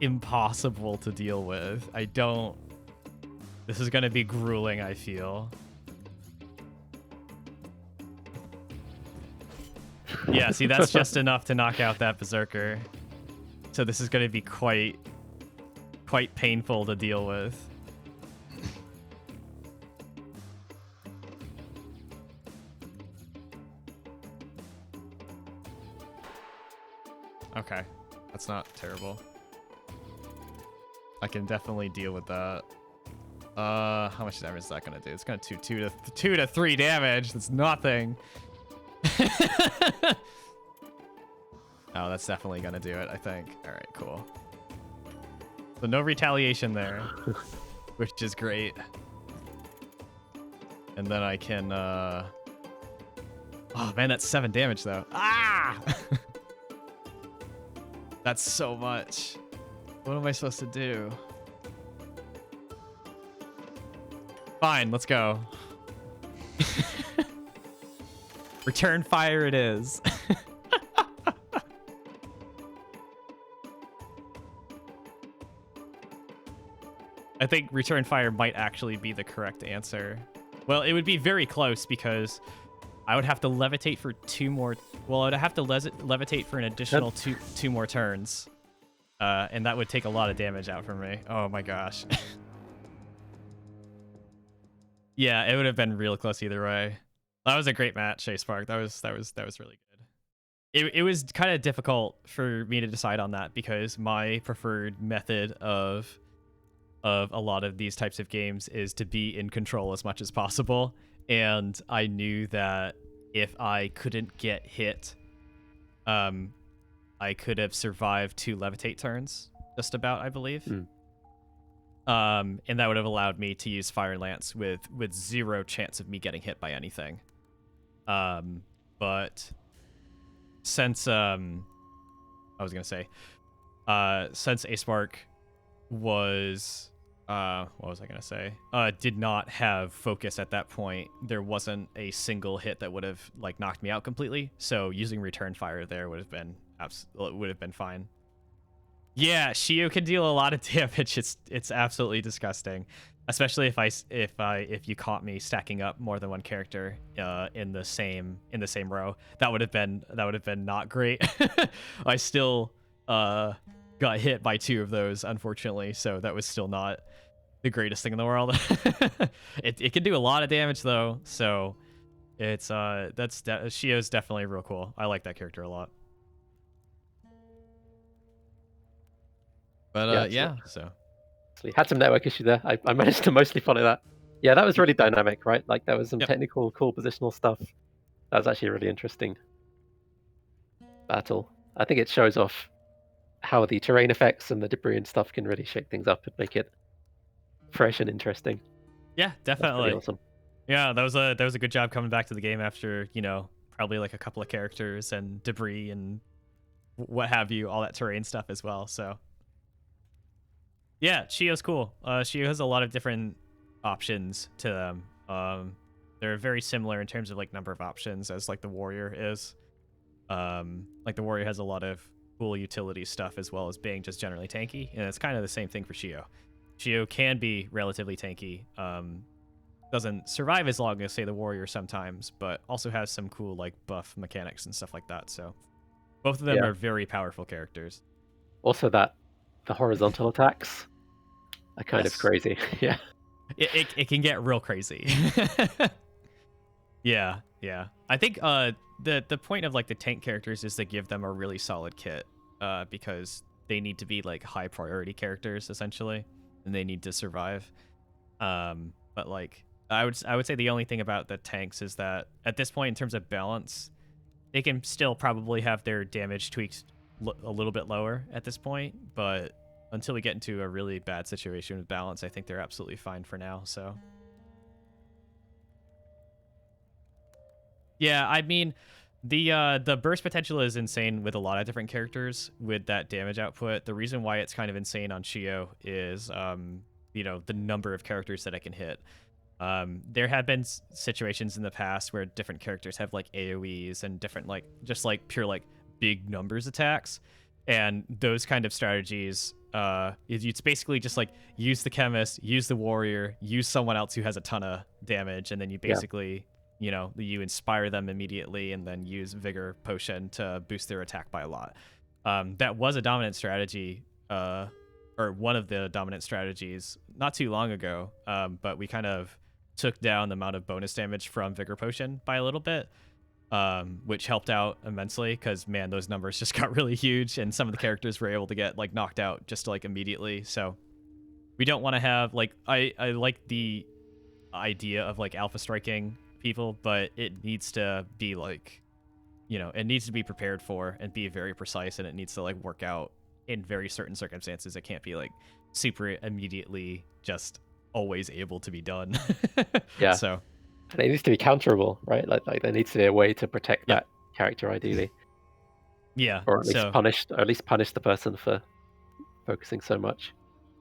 impossible to deal with. I don't... This is gonna be grueling, I feel. Yeah, see, that's just enough to knock out that Berserker. So this is gonna be quite painful to deal with. Okay, that's not terrible. I can definitely deal with that. How much damage is that gonna do? It's gonna do 2 to 3 damage. That's nothing. Oh, that's definitely gonna do it, I think. All right, cool. So no retaliation there, which is great. And then I can, Oh man, that's 7 damage though. Ah! That's so much. What am I supposed to do? Fine, let's go. Return fire it is. I think return fire might actually be the correct answer. Well, it would be very close because I would have to levitate for 2 more. Well, I'd have to levitate for an additional two more turns, and that would take a lot of damage out from me. Oh my gosh. Yeah, it would have been real close either way. That was a great match, Chase Park. That was really good. It was kind of difficult for me to decide on that because my preferred method of a lot of these types of games is to be in control as much as possible, and I knew that if I couldn't get hit, I could have survived 2 levitate turns, just about, I believe. And that would have allowed me to use Fire Lance with 0 chance of me getting hit by anything. But since since Acemark was what was I gonna say? Did not have focus at that point. There wasn't a single hit that would have like knocked me out completely. So using return fire there would have been fine. Yeah, Shio can deal a lot of damage. It's absolutely disgusting, especially if you caught me stacking up more than one character in the same row. That would have been not great. I still got hit by 2 of those, unfortunately, so that was still not the greatest thing in the world. It can do a lot of damage though, so it's Shio's definitely real cool. I like that character a lot. But so had some network issue there. I managed to mostly follow that. Yeah, that was really dynamic, right? Like there was some technical, cool positional stuff. That was actually a really interesting battle. I think it shows off how the terrain effects and the debris and stuff can really shake things up and make it fresh and interesting. Yeah, definitely. Awesome. Yeah, that was a good job coming back to the game after, probably like a couple of characters and debris and what have you, all that terrain stuff as well. So yeah, Shio's cool. Shio has a lot of different options to them. They're very similar in terms of like number of options as like the warrior is. Like the warrior has a lot of cool utility stuff as well as being just generally tanky, and it's kind of the same thing for Shio. Shio can be relatively tanky. Doesn't survive as long as say the warrior sometimes, but also has some cool like buff mechanics and stuff like that. So both of them are very powerful characters. Also, the horizontal attacks are kind of crazy. Yeah. It can get real crazy. Yeah. I think the point of like the tank characters is to give them a really solid kit, because they need to be like high priority characters essentially, and they need to survive. But like I would say the only thing about the tanks is that at this point in terms of balance, they can still probably have their damage tweaked a little bit lower at this point, but until we get into a really bad situation with balance, I think they're absolutely fine for now. So yeah, I mean, the burst potential is insane with a lot of different characters with that damage output. The reason why it's kind of insane on Shio is the number of characters that it can hit. There have been situations in the past where different characters have like AoEs and different like just like pure like big numbers attacks, and those kind of strategies it's basically just like use the chemist, use the warrior, use someone else who has a ton of damage, and then you basically you inspire them immediately and then use vigor potion to boost their attack by a lot. That was a dominant strategy, or one of the dominant strategies not too long ago, but we kind of took down the amount of bonus damage from vigor potion by a little bit, which helped out immensely because man, those numbers just got really huge, and some of the characters were able to get like knocked out just like immediately. So we don't want to have like I like the idea of like alpha striking people, but it needs to be like it needs to be prepared for and be very precise, and it needs to like work out in very certain circumstances. It can't be like super immediately just always able to be done. Yeah. So and it needs to be counterable, right? Like there needs to be a way to protect that character ideally. Yeah. Or at least punish the person for focusing so much.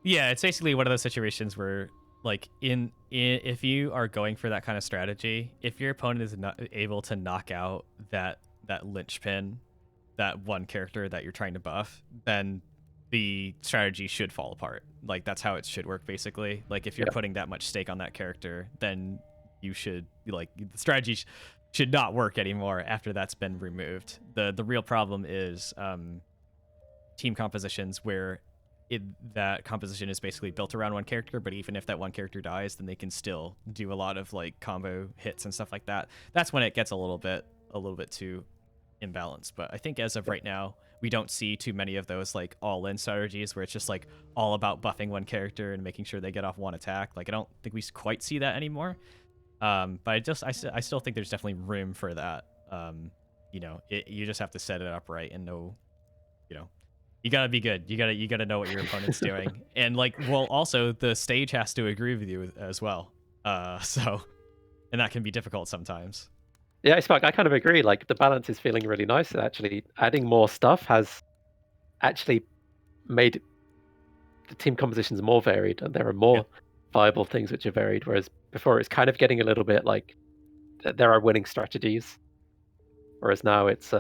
Yeah, it's basically one of those situations where like in if you are going for that kind of strategy, if your opponent is not able to knock out that linchpin, that one character that you're trying to buff, then the strategy should fall apart. Like that's how it should work basically. Like if you're putting that much stake on that character, then you should like the strategy should not work anymore after that's been removed. The real problem is team compositions where that composition is basically built around one character, but even if that one character dies, then they can still do a lot of like combo hits and stuff like that. That's when it gets a little bit too imbalanced. But I think as of right now, we don't see too many of those like all-in strategies where it's just like all about buffing one character and making sure they get off one attack. Like I don't think we quite see that anymore. But I still think there's definitely room for that. You just have to set it up right and know, you gotta be good. You gotta know what your opponent's doing, and like, well, also the stage has to agree with you as well. And that can be difficult sometimes. Yeah, Spark, I kind of agree. Like the balance is feeling really nice. Actually, adding more stuff has actually made the team compositions more varied, and there are more viable things which are varied. Whereas before, it's kind of getting a little bit like there are winning strategies, whereas now it's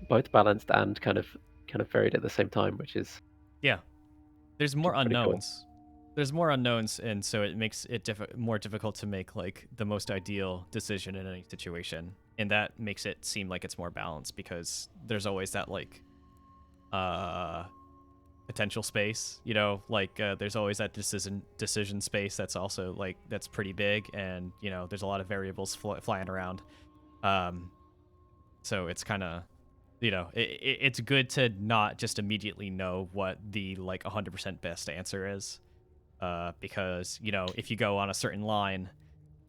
both balanced and kind of varied at the same time, which is There's more pretty cool. unknowns. There's more unknowns, and so it makes it more difficult to make like the most ideal decision in any situation, and that makes it seem like it's more balanced because there's always that like potential space, there's always that decision space that's also like that's pretty big, and there's a lot of variables flying around. So it's kind of it's good to not just immediately know what the like 100% best answer is, because if you go on a certain line,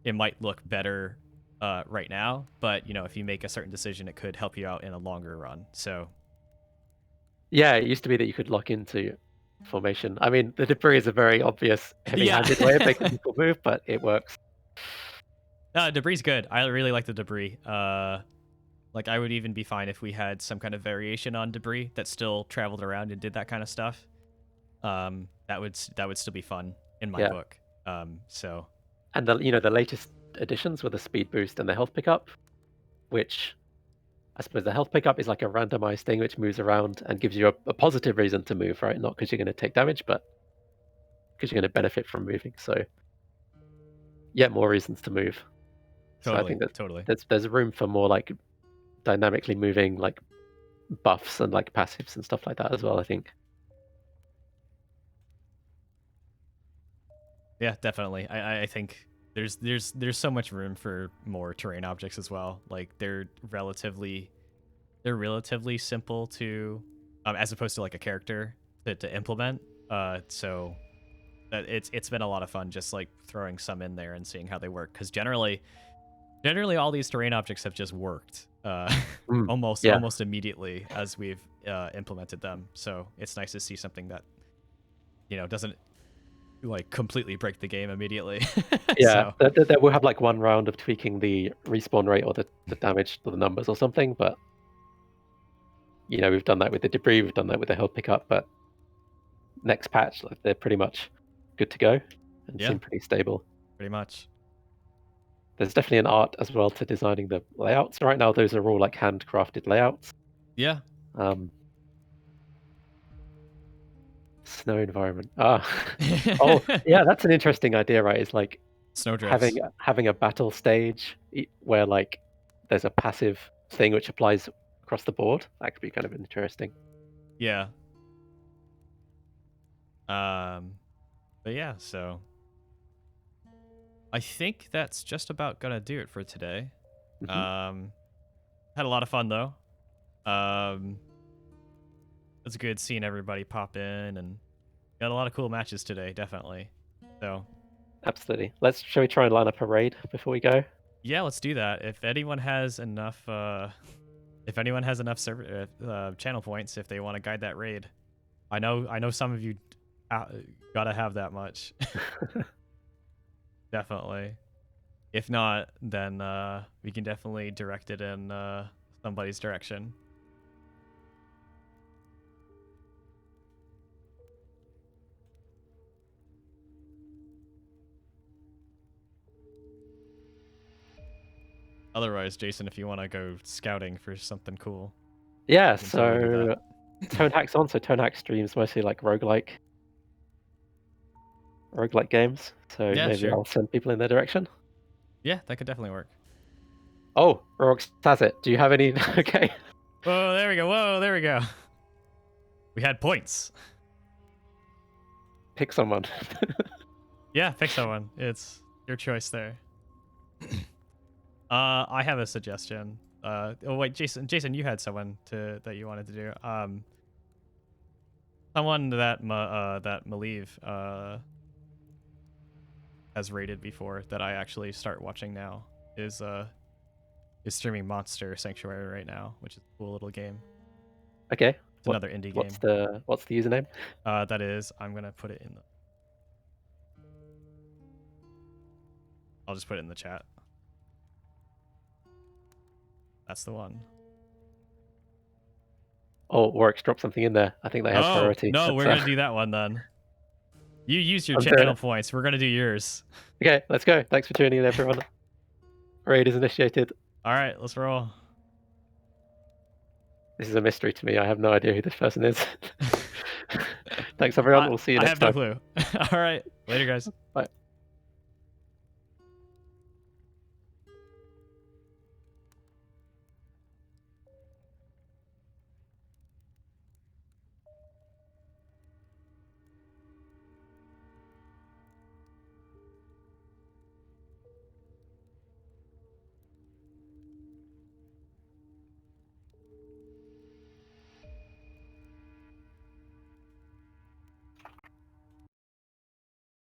it might look better right now, but if you make a certain decision, it could help you out in a longer run. So yeah, it used to be that you could lock into formation. I mean, the debris is a very obvious heavy-handed way of making people move, but it works. Debris good. I really like the debris. Like I would even be fine if we had some kind of variation on debris that still traveled around and did that kind of stuff. That would still be fun in my book. So. And the latest additions with the speed boost and the health pickup, which I suppose the health pickup is like a randomized thing which moves around and gives you a positive reason to move, right? Not because you're going to take damage, but because you're going to benefit from moving. So, yeah, more reasons to move. Totally, so I think that totally. There's room for more like dynamically moving like buffs and like passives and stuff like that as well, I think. Yeah, definitely. I think there's so much room for more terrain objects as well. Like they're relatively simple to as opposed to like a character to implement. So it's been a lot of fun just like throwing some in there and seeing how they work, because generally all these terrain objects have just worked almost immediately as we've implemented them. So it's nice to see something that doesn't like completely break the game immediately. Yeah, so. That we'll have like one round of tweaking the respawn rate or the damage to the numbers or something, but we've done that with the debris, we've done that with the health pickup, but next patch, like, they're pretty much good to go and seem pretty stable. Pretty much. There's definitely an art as well to designing the layouts. Right now, those are all like handcrafted layouts. Yeah. Snow environment. Oh, yeah, that's an interesting idea, right? It's like snowdrifts. Having a battle stage where like there's a passive thing which applies across the board. That could be kind of interesting. Yeah. But yeah, so I think that's just about gonna do it for today. Mm-hmm. Had a lot of fun though. It's good seeing everybody pop in, and got a lot of cool matches today, definitely. So absolutely. Shall we try and line up a raid before we go? Yeah, let's do that. If anyone has enough server channel points, if they want to guide that raid, I know some of you gotta have that much. Definitely. If not, then we can definitely direct it in somebody's direction. Otherwise, Jason, if you want to go scouting for something cool. Yeah, so Tonehack's on, so Tonehack streams mostly like roguelike games. So maybe I'll send people in their direction. Yeah, that could definitely work. Oh, Rox has it. Do you have any? Okay. Whoa, there we go. Whoa, there we go. We had points. Pick someone. Yeah, pick someone. It's your choice there. I have a suggestion. Oh wait, Jason, you had someone that you wanted to do. Someone that Malieve has rated before that I actually start watching now is streaming Monster Sanctuary right now, which is a cool little game. Okay. It's another indie game. What's the username? That is, I'm gonna put it in the. I'll just put it in the chat. That's the one. Oh, Warwick's dropped something in there. I think they have priority. No, we're gonna do that one then. You use your I'm doing channel it. points. We're gonna do yours. Okay, let's go. Thanks for tuning in, everyone. Raid is initiated. All right, let's roll. This is a mystery to me. I have no idea who this person is. Thanks, everyone. We'll see you next time. I have no clue. All right, later, guys.